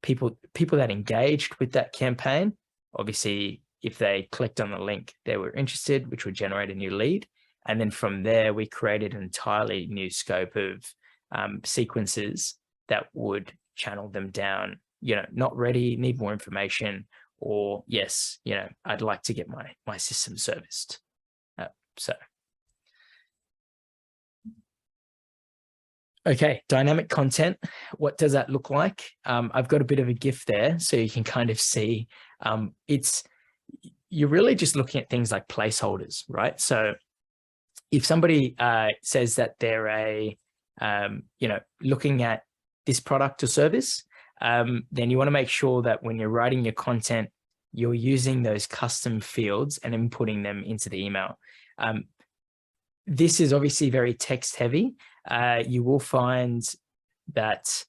people that engaged with that campaign. Obviously, if they clicked on the link, they were interested, which would generate a new lead. And then from there, we created an entirely new scope of sequences that would channel them down not ready, need more information, or yes, I'd like to get my system serviced. Okay, dynamic content. What does that look like? I've got a bit of a GIF there, so you can kind of see. You're really just looking at things like placeholders, right? So if somebody says that they're looking at this product or service, then you want to make sure that when you're writing your content, you're using those custom fields and inputting them into the email. This is obviously very text heavy. You will find that,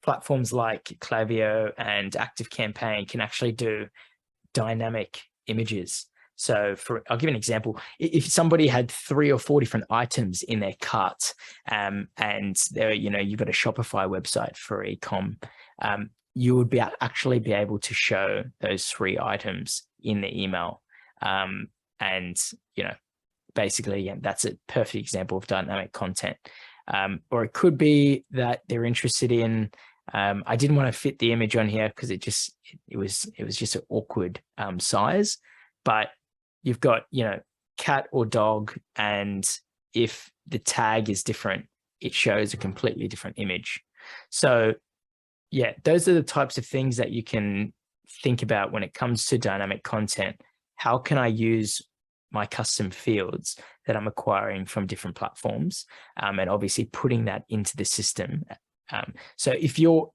platforms like Klaviyo and ActiveCampaign can actually do dynamic images. So I'll give you an example. If somebody had 3 or 4 different items in their cart, and there, you've got a Shopify website for e-com, you would actually be able to show those 3 items in the email. Basically, yeah, that's a perfect example of dynamic content. Or it could be that they're interested in, I didn't want to fit the image on here because it was just an awkward size, but you've got, cat or dog, and if the tag is different, it shows a completely different image. So yeah, those are the types of things that you can think about when it comes to dynamic content. How can I use my custom fields that I'm acquiring from different platforms, and obviously putting that into the system. So if your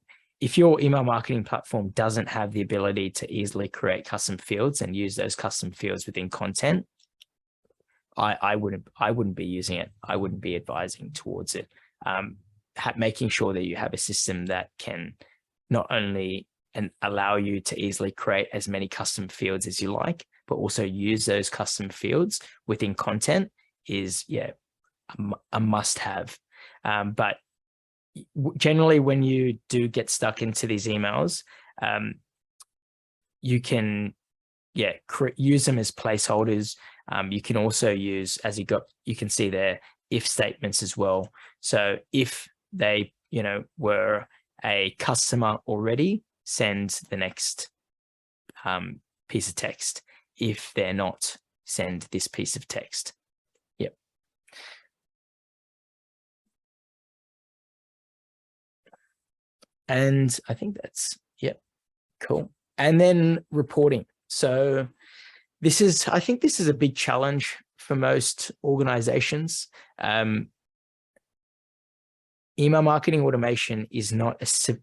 email marketing platform doesn't have the ability to easily create custom fields and use those custom fields within content, I wouldn't be using it. I wouldn't be advising towards it. Making sure that you have a system that can not only allow you to easily create as many custom fields as you like, but also use those custom fields within content is, a must-have. But generally, when you do get stuck into these emails, you can, use them as placeholders. You can also use, as you can see there, if statements as well. So if they, were a customer already, send the next piece of text. If they're not, send this piece of text. Yep. And I think that's, cool. And then reporting. So I think this is a big challenge for most organizations. Email marketing automation is not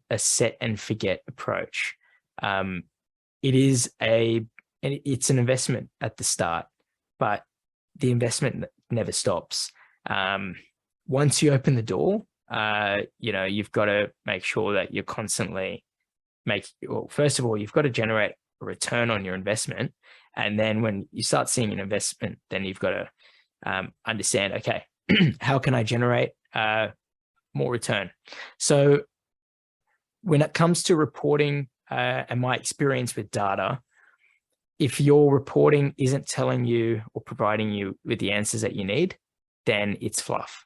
a set and forget approach. It's an investment at the start, but the investment never stops. Once you open the door, you've got to make sure that you're constantly first of all, you've got to generate a return on your investment. And then when you start seeing an investment, then you've got to understand, okay, how can I generate more return? So when it comes to reporting and my experience with data, if your reporting isn't telling you or providing you with the answers that you need, then it's fluff.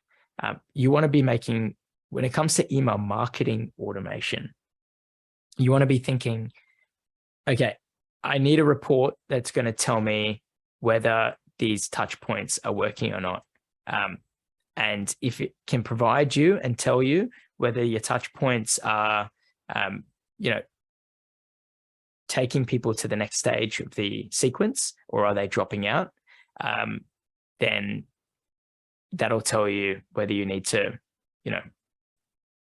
You want to be making, when it comes to email marketing automation, you want to be thinking, okay, I need a report that's going to tell me whether these touch points are working or not. And if it can provide you and tell you whether your touch points are, taking people to the next stage of the sequence, or are they dropping out, then that'll tell you whether you need to,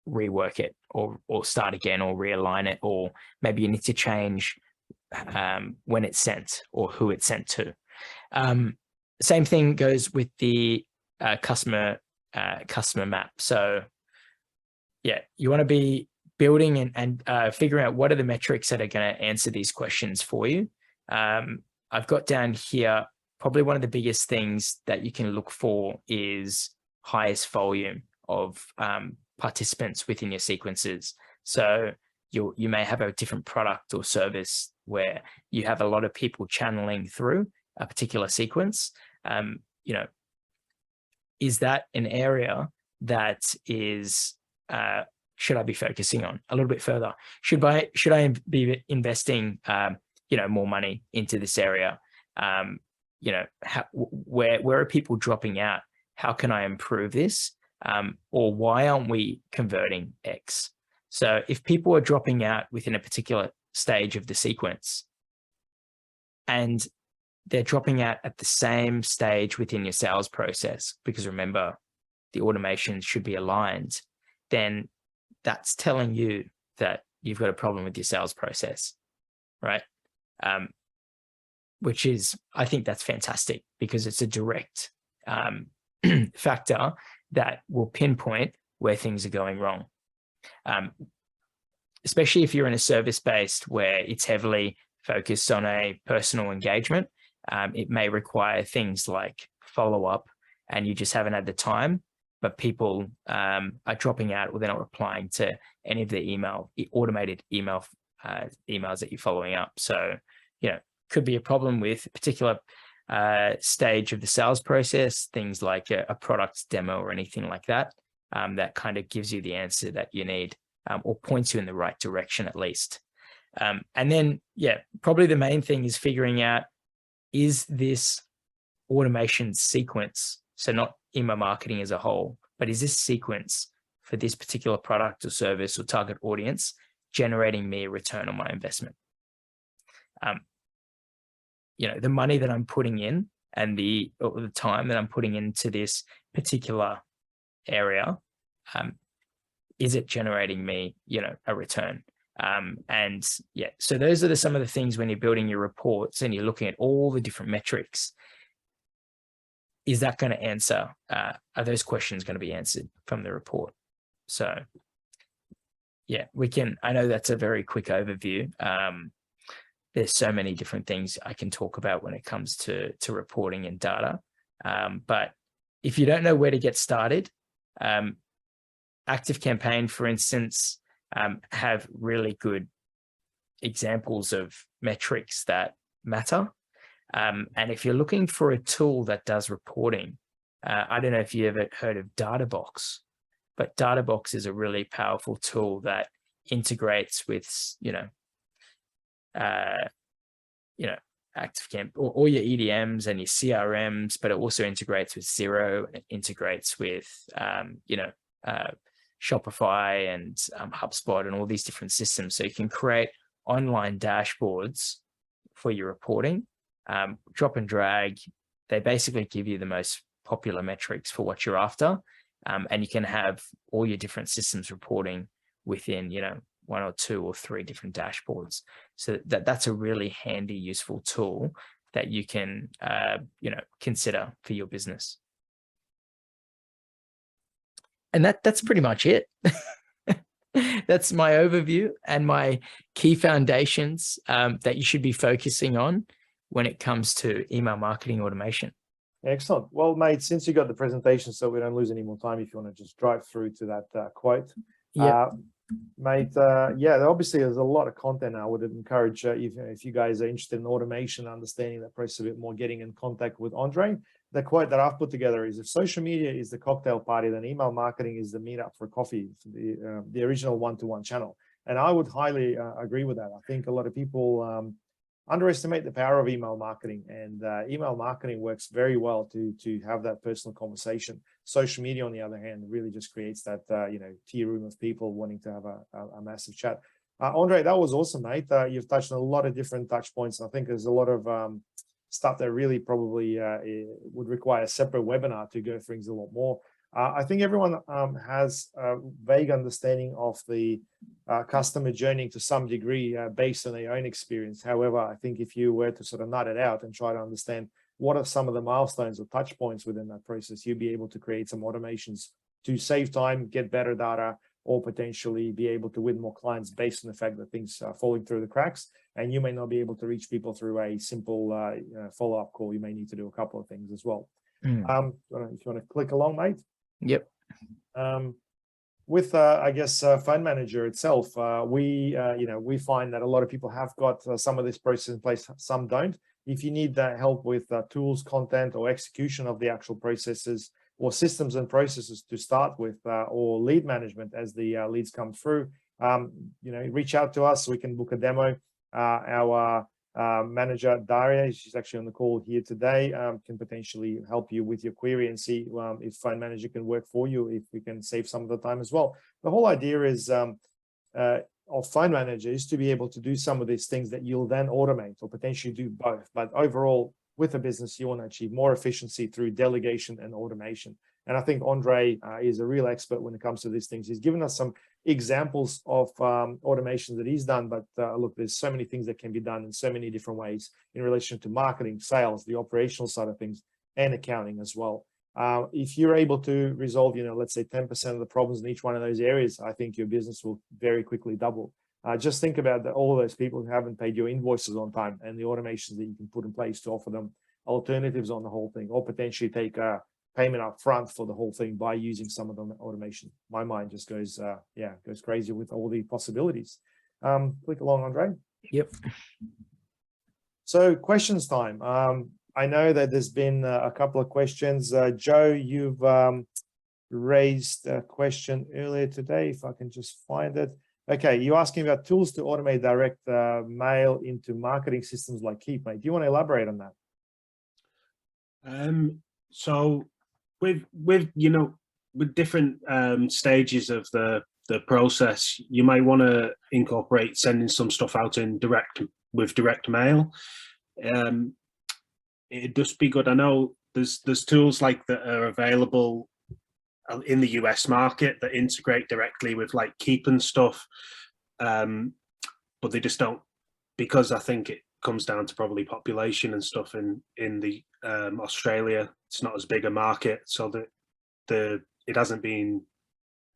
rework it or start again or realign it, or maybe you need to change when it's sent or who it's sent to. Same thing goes with the customer map. So you want to be building and figuring out what are the metrics that are going to answer these questions for you. I've got down here, probably one of the biggest things that you can look for is highest volume of participants within your sequences. So you may have a different product or service where you have a lot of people channeling through a particular sequence. Is that an area that is should I be focusing on a little bit further? Should I be investing, more money into this area? Where are people dropping out? How can I improve this? Or why aren't we converting X? So if people are dropping out within a particular stage of the sequence, and they're dropping out at the same stage within your sales process, because remember, the automation should be aligned, then that's telling you that you've got a problem with your sales process, right? Which is, I think that's fantastic, because it's a direct factor that will pinpoint where things are going wrong. Especially if you're in a service-based where it's heavily focused on a personal engagement, it may require things like follow-up, and you just haven't had the time, but people are dropping out, or they're not replying to any of the automated emails that you're following up. So, could be a problem with a particular stage of the sales process, things like a product demo or anything like that, that kind of gives you the answer that you need, or points you in the right direction at least. And then, probably the main thing is figuring out, is this automation sequence, so not email marketing as a whole, but is this sequence for this particular product or service or target audience generating me a return on my investment? The money that I'm putting in and the time that I'm putting into this particular area, is it generating me, a return? So those are some of the things when you're building your reports and you're looking at all the different metrics. Is that going to answer? Are those questions going to be answered from the report? So, I know that's a very quick overview. There's so many different things I can talk about when it comes to reporting and data. But if you don't know where to get started, ActiveCampaign, for instance, have really good examples of metrics that matter. And if you're looking for a tool that does reporting, I don't know if you ever heard of Databox, but Databox is a really powerful tool that integrates with, ActiveCamp, or all your EDMs and your CRMs, but it also integrates with Xero, it integrates with, Shopify and HubSpot and all these different systems. So you can create online dashboards for your reporting, drop and drag. They basically give you the most popular metrics for what you're after. And you can have all your different systems reporting within, one or two or three different dashboards. So that's a really handy, useful tool that you can, consider for your business. And that's pretty much it. That's my overview and my key foundations that you should be focusing on when it comes to email marketing automation. Excellent. Well, mate, since you got the presentation, so we don't lose any more time, if you want to just drive through to that quote. Yeah. Mate, obviously there's a lot of content. I would encourage if you guys are interested in automation, understanding that process a bit more, getting in contact with Andre. The quote that I've put together is, if social media is the cocktail party, then email marketing is the meetup for coffee, the original one-to-one channel. And I would highly agree with that. I think a lot of people underestimate the power of email marketing, and email marketing works very well to have that personal conversation. Social media, on the other hand, really just creates that tea room of people wanting to have a massive chat. Andre, that was awesome, mate. You've touched on a lot of different touch points. I think there's a lot of stuff that really probably would require a separate webinar to go through things a lot more. I think everyone has a vague understanding of the customer journey to some degree based on their own experience. However, I think if you were to sort of nut it out and try to understand what are some of the milestones or touch points within that process, you'll be able to create some automations to save time, get better data, or potentially be able to win more clients based on the fact that things are falling through the cracks. And you may not be able to reach people through a simple follow-up call. You may need to do a couple of things as well. If you want to click along, mate. Yep. With I guess Fund Manager itself, we find that a lot of people have got some of this process in place, some don't. If you need that help with tools, content, or execution of the actual processes, or systems and processes to start with, or lead management as the leads come through, reach out to us. We can book a demo. Our manager, Daria, she's actually on the call here today, can potentially help you with your query and see if Phone Manager can work for you, if we can save some of the time as well. The whole idea is of Phone Manager is to be able to do some of these things that you'll then automate, or potentially do both. But overall, with a business, you want to achieve more efficiency through delegation and automation. And I think Andre is a real expert when it comes to these things. He's given us some examples of automation that he's done, but look, there's so many things that can be done in so many different ways in relation to marketing, sales, the operational side of things, and accounting as well. If you're able to resolve, let's say 10% of the problems in each one of those areas, I think your business will very quickly double. Just think about all those people who haven't paid your invoices on time, and the automations that you can put in place to offer them alternatives on the whole thing, or potentially take a payment up front for the whole thing by using some of the automation. My mind just goes crazy with all the possibilities. Click along, Andre. Yep. So questions time. I know that there's been a couple of questions. Joe, you've raised a question earlier today, if I can just find it. Okay, you're asking about tools to automate direct mail into marketing systems like Keep, mate. Do you want to elaborate on that? So with different stages of the process, you might want to incorporate sending some stuff out in direct mail. It'd just be good. I know there's tools like that are available in the US market that integrate directly with like Keep and stuff, but they just don't, because I think it comes down to probably population and stuff in the Australia. It's not as big a market, so that it hasn't been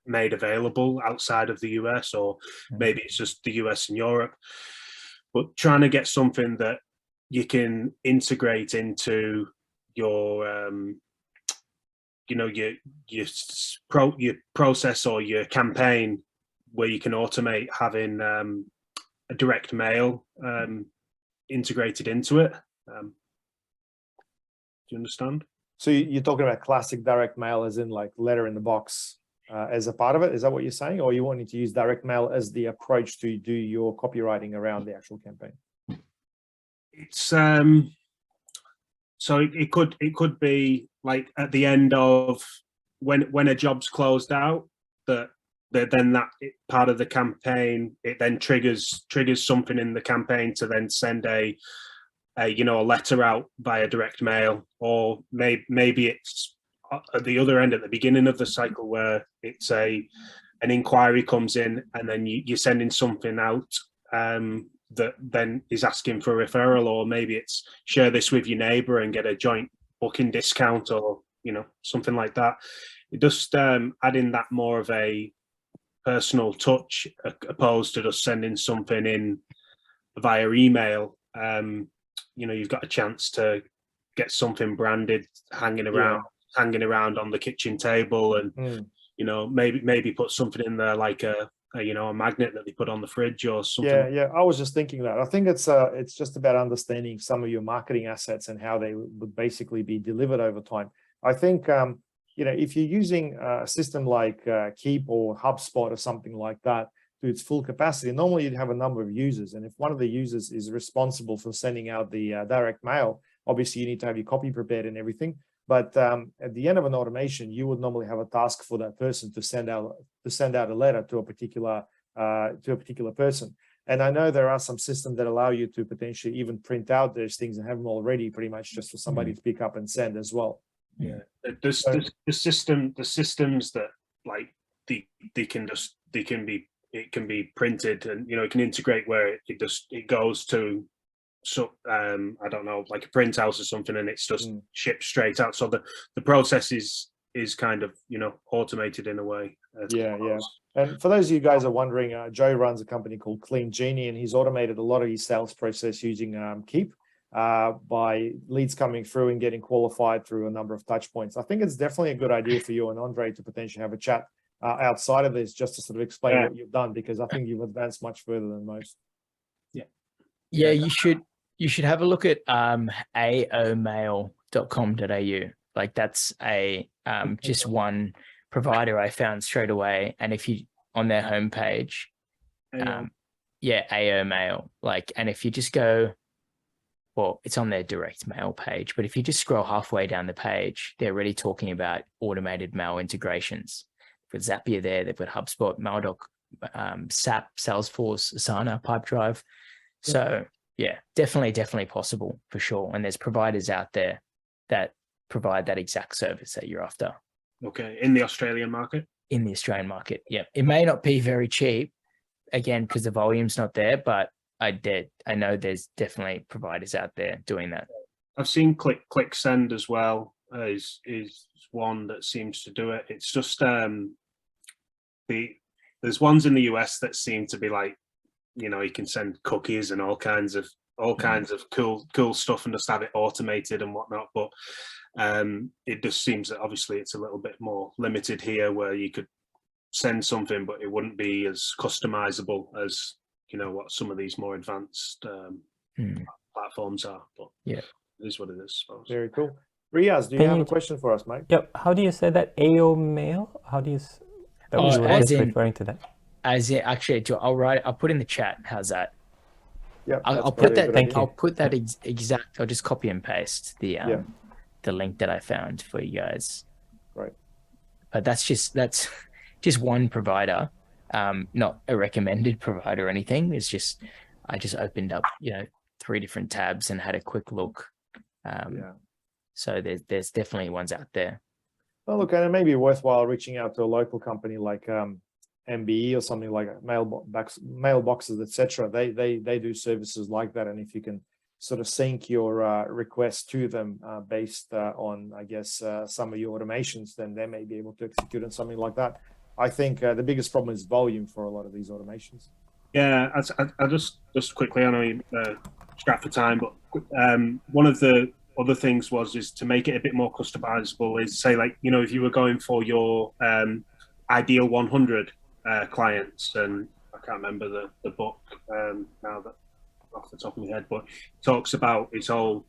made available outside of the US, or maybe it's just the US and Europe. But trying to get something that you can integrate into your your process or your campaign, where you can automate having a direct mail integrated into it. Do you understand? So you're talking about classic direct mail, as in like letter in the box as a part of it? Is that what you're saying? Or you wanting to use direct mail as the approach to do your copywriting around the actual campaign? It's so it could be like at the end of when a job's closed out, then that part of the campaign, it then triggers something in the campaign to then send a letter out via direct mail, or maybe it's at the other end at the beginning of the cycle, where it's an inquiry comes in, and then you're sending something out that then is asking for a referral, or maybe it's share this with your neighbor and get a joint booking discount, or something like that. It just adding that more of a personal touch, opposed to just sending something in via email. You've got a chance to get something branded hanging around on the kitchen table, and maybe put something in there like a magnet that they put on the fridge or something. Yeah. I was just thinking that. I think it's just about understanding some of your marketing assets and how they would basically be delivered over time. I think if you're using a system like Keep or HubSpot or something like that to its full capacity, normally you'd have a number of users, and if one of the users is responsible for sending out the direct mail, obviously you need to have your copy prepared and everything. But at the end of an automation, you would normally have a task for that person to send out a letter to a particular person. And I know there are some systems that allow you to potentially even print out those things and have them already pretty much just for somebody to pick up and send as well. Yeah, the systems that like it can be printed, and it can integrate where it goes to, so I don't know, like a print house or something, and it's just shipped straight out. So the process is kind of automated in a way. Yeah. And for those of you guys are wondering, Joe runs a company called Clean Genie, and he's automated a lot of his sales process using Keep by leads coming through and getting qualified through a number of touch points. I think it's definitely a good idea for you and Andre to potentially have a chat outside of this, just to sort of explain what you've done, because I think you've advanced much further than most. Yeah, you should have a look at aomail.com.au. Like that's a just one provider I found straight away. And if you on their homepage, yeah, AO Mail, like, and if you just go, well, it's on their direct mail page, but if you just scroll halfway down the page, they're already talking about automated mail integrations. With Zapier there, they've got HubSpot, Maildoc, SAP, Salesforce, Asana, Pipedrive. So yeah, definitely possible for sure. And there's providers out there that provide that exact service that you're after. Okay, in the Australian market? In the Australian market, yeah. It may not be very cheap, again, because the volume's not there, but I know there's definitely providers out there doing that. I've seen Click Send as well, is one that seems to do it. It's just there's ones in the US that seem to be like, you know, you can send cookies and all kinds of cool stuff and just have it automated and whatnot. But it just seems that obviously it's a little bit more limited here, where you could send something, but it wouldn't be as customizable as, you know, what some of these more advanced platforms are. But yeah, it is what it is, I suppose. Very cool. Riaz, do you have a question for us, mate? Yep. How do you say that? AO Mail? How do you? That was referring to that. As in, actually, I'll put in the chat. How's that? Yeah. I'll put that. I'll put that exact. I'll just copy and paste the link that I found for you guys. Right. But that's just one provider, not a recommended provider or anything. It's just I just opened up 3 different tabs and had a quick look. So there's definitely ones out there. Well, look, and it may be worthwhile reaching out to a local company like MBE or something like mailboxes, etc. They do services like that, and if you can sort of sync your request to them based on, I guess, some of your automations, then they may be able to execute on something like that. I think the biggest problem is volume for a lot of these automations. Yeah, I just quickly, I know you're strapped for time, but one of the other things is to make it a bit more customizable, is say, like, you know, if you were going for your ideal 100 clients, and I can't remember the book now that off the top of my head, but it talks about its whole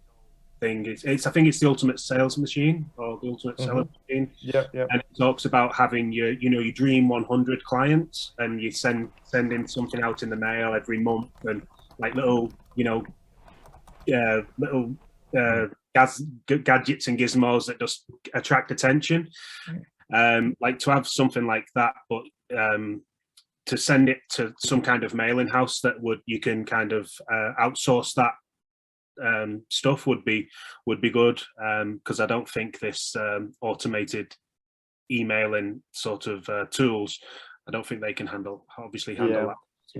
thing. I think it's the ultimate sales machine, or the ultimate seller machine. Yeah. And it talks about having your dream 100 clients, and you sending something out in the mail every month, and like little gadgets and gizmos that just attract attention. Like to have something like that, but to send it to some kind of mailing house that you can kind of outsource that stuff would be good, because I don't think this automated emailing sort of tools, I don't think they can handle that.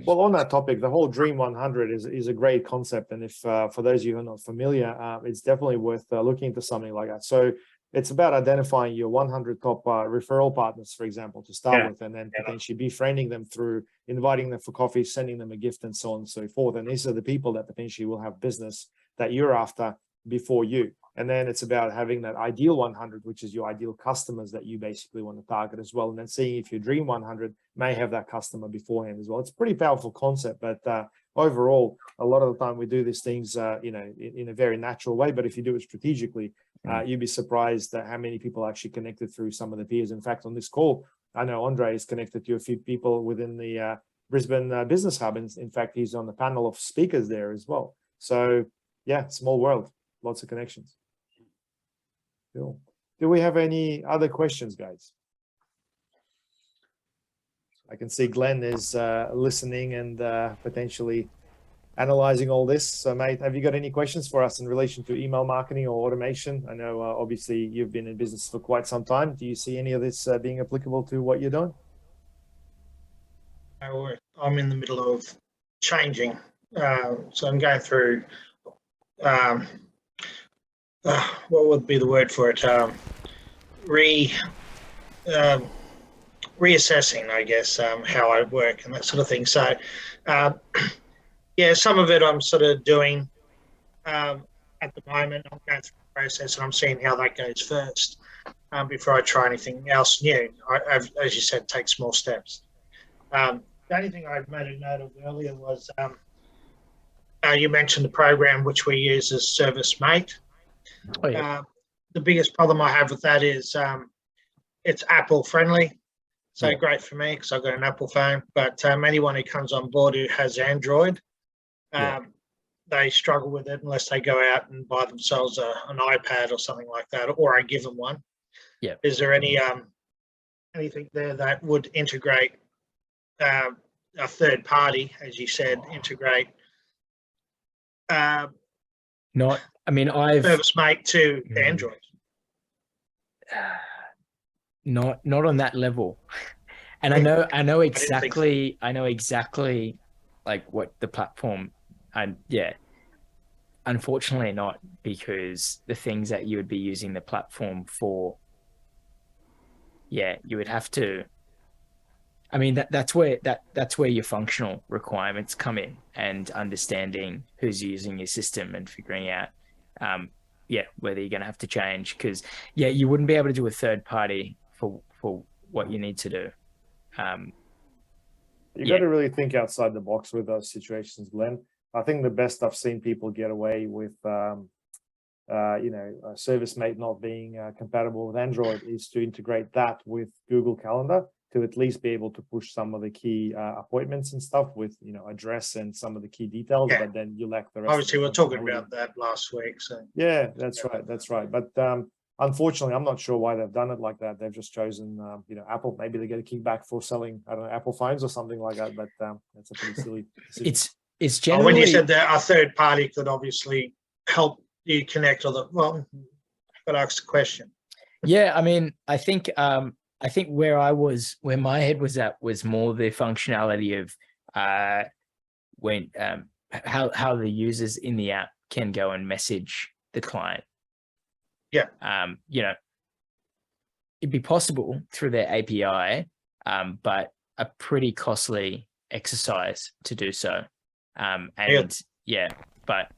Well, on that topic, the whole Dream 100 is a great concept, and if for those of you who are not familiar, it's definitely worth looking into something like that. So it's about identifying your 100 top referral partners, for example, to start with, and then potentially befriending them through inviting them for coffee, sending them a gift, and so on and so forth. And these are the people that potentially will have business that you're after before you. And then it's about having that ideal 100, which is your ideal customers that you basically want to target as well. And then seeing if your Dream 100 may have that customer beforehand as well. It's a pretty powerful concept, but overall, a lot of the time we do these things, in a very natural way. But if you do it strategically, you'd be surprised at how many people actually connected through some of the peers. In fact, on this call, I know Andre is connected to a few people within the Brisbane Business Hub. And in fact, he's on the panel of speakers there as well. So yeah, small world, lots of connections. Cool. Do we have any other questions, guys? I can see Glenn is listening and potentially analyzing all this. So, mate, have you got any questions for us in relation to email marketing or automation? I know obviously you've been in business for quite some time. Do you see any of this being applicable to what you're doing? I'm in the middle of changing. So I'm going through, what would be the word for it? Reassessing, I guess, how I work and that sort of thing. So, yeah, some of it I'm sort of doing at the moment. I'm going through the process and I'm seeing how that goes first before I try anything else new. As you said, take small steps. The only thing I made a note of earlier was you mentioned the program which we use as Service Mate. Oh, yeah. the biggest problem I have with that is it's Apple friendly. So Yeah. great for me because I've got an Apple phone. But anyone who comes on board who has Android, they struggle with it unless they go out and buy themselves an iPad or something like that, or I give them one. Yeah. Is there any anything there that would integrate a third party, as you said, integrate Not, I mean, ServiceMate to Android? not on that level. And I know exactly like what the platform, and unfortunately not, because the things that you would be using the platform for, you would have to, I mean, that's where your functional requirements come in, and understanding who's using your system and figuring out whether you're going to have to change, because you wouldn't be able to do a third party for what you need to do. You got to really think outside the box with those situations, Glenn. I think the best I've seen people get away with, ServiceMate not being compatible with Android is to integrate that with Google Calendar to at least be able to push some of the key appointments and stuff with, address and some of the key details, but then you lack the rest. Obviously, we were talking about that last week. So yeah, that's right. But unfortunately, I'm not sure why they've done it like that. They've just chosen, Apple. Maybe they get a kickback for selling, I don't know, Apple phones or something like that. But that's a pretty silly decision. It's generally, when you said that a third party could obviously help you connect all the, well, but ask the question. Yeah, I mean, I think where my head was at was more the functionality of when how the users in the app can go and message the client. Yeah. It'd be possible through their API, but a pretty costly exercise to do so. But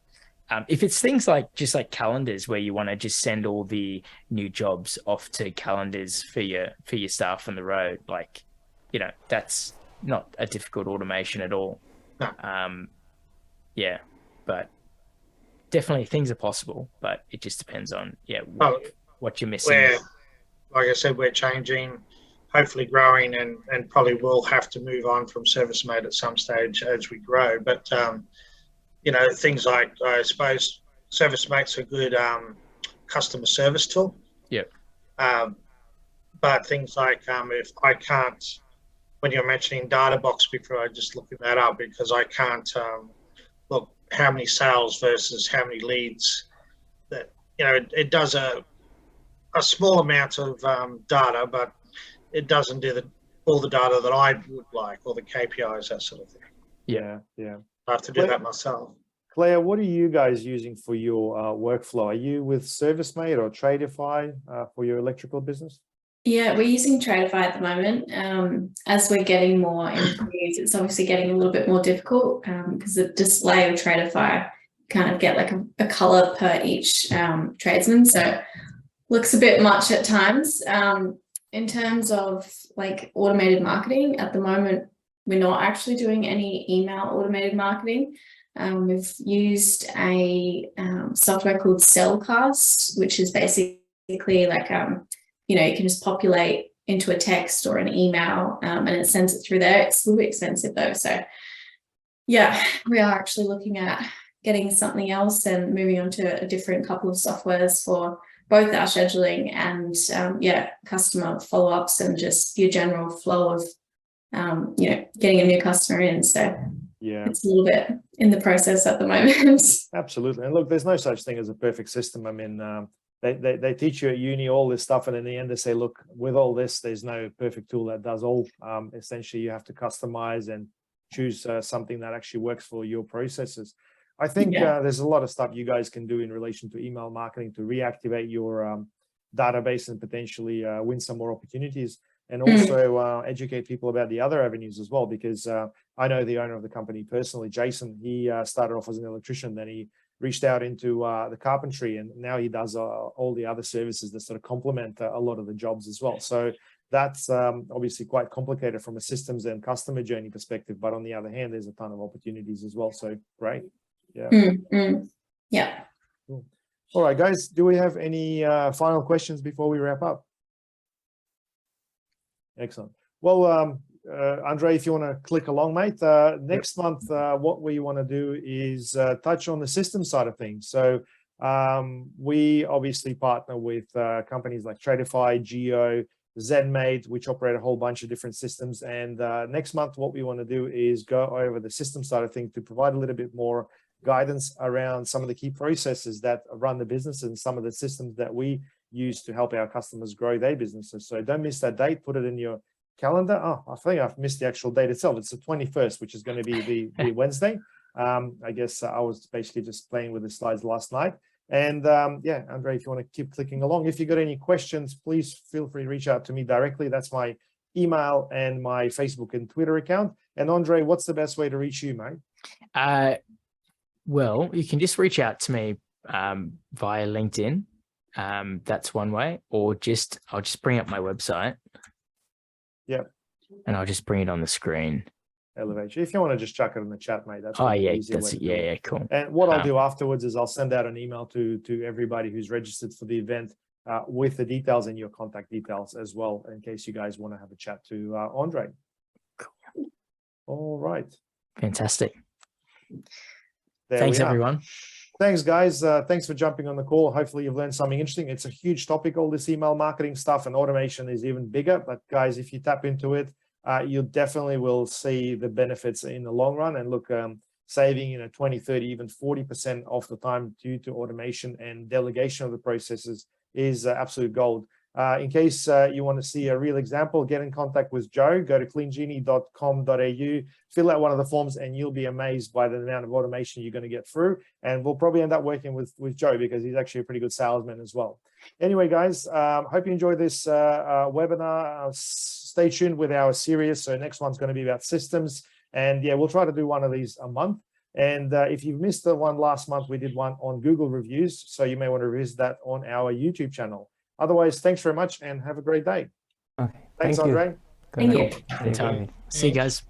if it's things like just like calendars, where you want to just send all the new jobs off to calendars for your staff on the road, like, that's not a difficult automation at all. No. But definitely things are possible, but it just depends on what you're missing. Like I said, we're changing, hopefully growing, and probably will have to move on from ServiceMate at some stage as we grow. But things like, I suppose ServiceMate's a good customer service tool. Yeah. But things like if I can't, when you're mentioning Databox before, I just looking that up because I can't look how many sales versus how many leads. That it does a small amount of data, but it doesn't do all the data that I would like, or the KPIs, that sort of thing. Yeah. I have to do that myself. Claire, what are you guys using for your workflow? Are you with ServiceMate or Tradeify for your electrical business? Yeah, we're using Tradeify at the moment. As we're getting more employees, it's obviously getting a little bit more difficult because the display of Tradeify kind of get like a color per each tradesman. So looks a bit much at times. In terms of like automated marketing, at the moment, we're not actually doing any email automated marketing. We've used a software called Cellcast, which is basically like, you can just populate into a text or an email and it sends it through there. It's a little bit expensive though. So yeah, we are actually looking at getting something else and moving on to a different couple of softwares for both our scheduling and customer follow-ups and just your general flow of getting a new customer in. So yeah, it's a little bit in the process at the moment. Absolutely. And look, there's no such thing as a perfect system. I mean, they teach you at uni all this stuff, and in the end they say, look, with all this, there's no perfect tool that does all. Essentially, you have to customize and choose something that actually works for your processes. I think there's a lot of stuff you guys can do in relation to email marketing to reactivate your database and potentially win some more opportunities, and also educate people about the other avenues as well. Because I know the owner of the company personally, Jason. He started off as an electrician, then he reached out into the carpentry, and now he does all the other services that sort of complement a lot of the jobs as well. So that's obviously quite complicated from a systems and customer journey perspective, but on the other hand, there's a ton of opportunities as well. So great. Yeah. Yeah. Cool. All right, guys, do we have any final questions before we wrap up? Excellent. Well, Andre, if you want to click along, mate, next month, what we want to do is touch on the system side of things. So we obviously partner with companies like Tradify, Geo, ZenMate, which operate a whole bunch of different systems. And next month, what we want to do is go over the system side of things to provide a little bit more guidance around some of the key processes that run the business and some of the systems that we use to help our customers grow their businesses. So don't miss that date, put it in your calendar. Oh, I think I've missed the actual date itself. It's the 21st, which is going to be the Wednesday. I guess I was basically just playing with the slides last night. And yeah, Andre, if you want to keep clicking along, if you got any questions, please feel free to reach out to me directly. That's my email and my Facebook and Twitter account. And Andre, what's the best way to reach you, mate? Well, you can just reach out to me via LinkedIn. That's one way, or I'll just bring up my website. Yep. And I'll just bring it on the screen. Elevate. If you want to just chuck it in the chat, mate. That's yeah, that's yeah, cool. And what I'll do afterwards is I'll send out an email to everybody who's registered for the event with the details and your contact details as well, in case you guys want to have a chat to Andre. Cool. All right. Fantastic. Thanks, everyone. Thanks, guys. Thanks for jumping on the call. Hopefully you've learned something interesting. It's a huge topic, all this email marketing stuff, and automation is even bigger. But guys, if you tap into it, you definitely will see the benefits in the long run. And look, saving 20, 30, even 40% of the time due to automation and delegation of the processes is absolute gold. In case you want to see a real example, get in contact with Joe. Go to cleangenie.com.au, fill out one of the forms, and you'll be amazed by the amount of automation you're going to get through. And we'll probably end up working with Joe because he's actually a pretty good salesman as well. Anyway, guys, hope you enjoyed this webinar. Stay tuned with our series. So next one's going to be about systems. And yeah, we'll try to do one of these a month. And if you've missed the one last month, we did one on Google reviews. So you may want to revisit that on our YouTube channel. Otherwise, thanks very much and have a great day. Okay. Thanks, Thank you. Andre. Thank you. Good night. See you guys.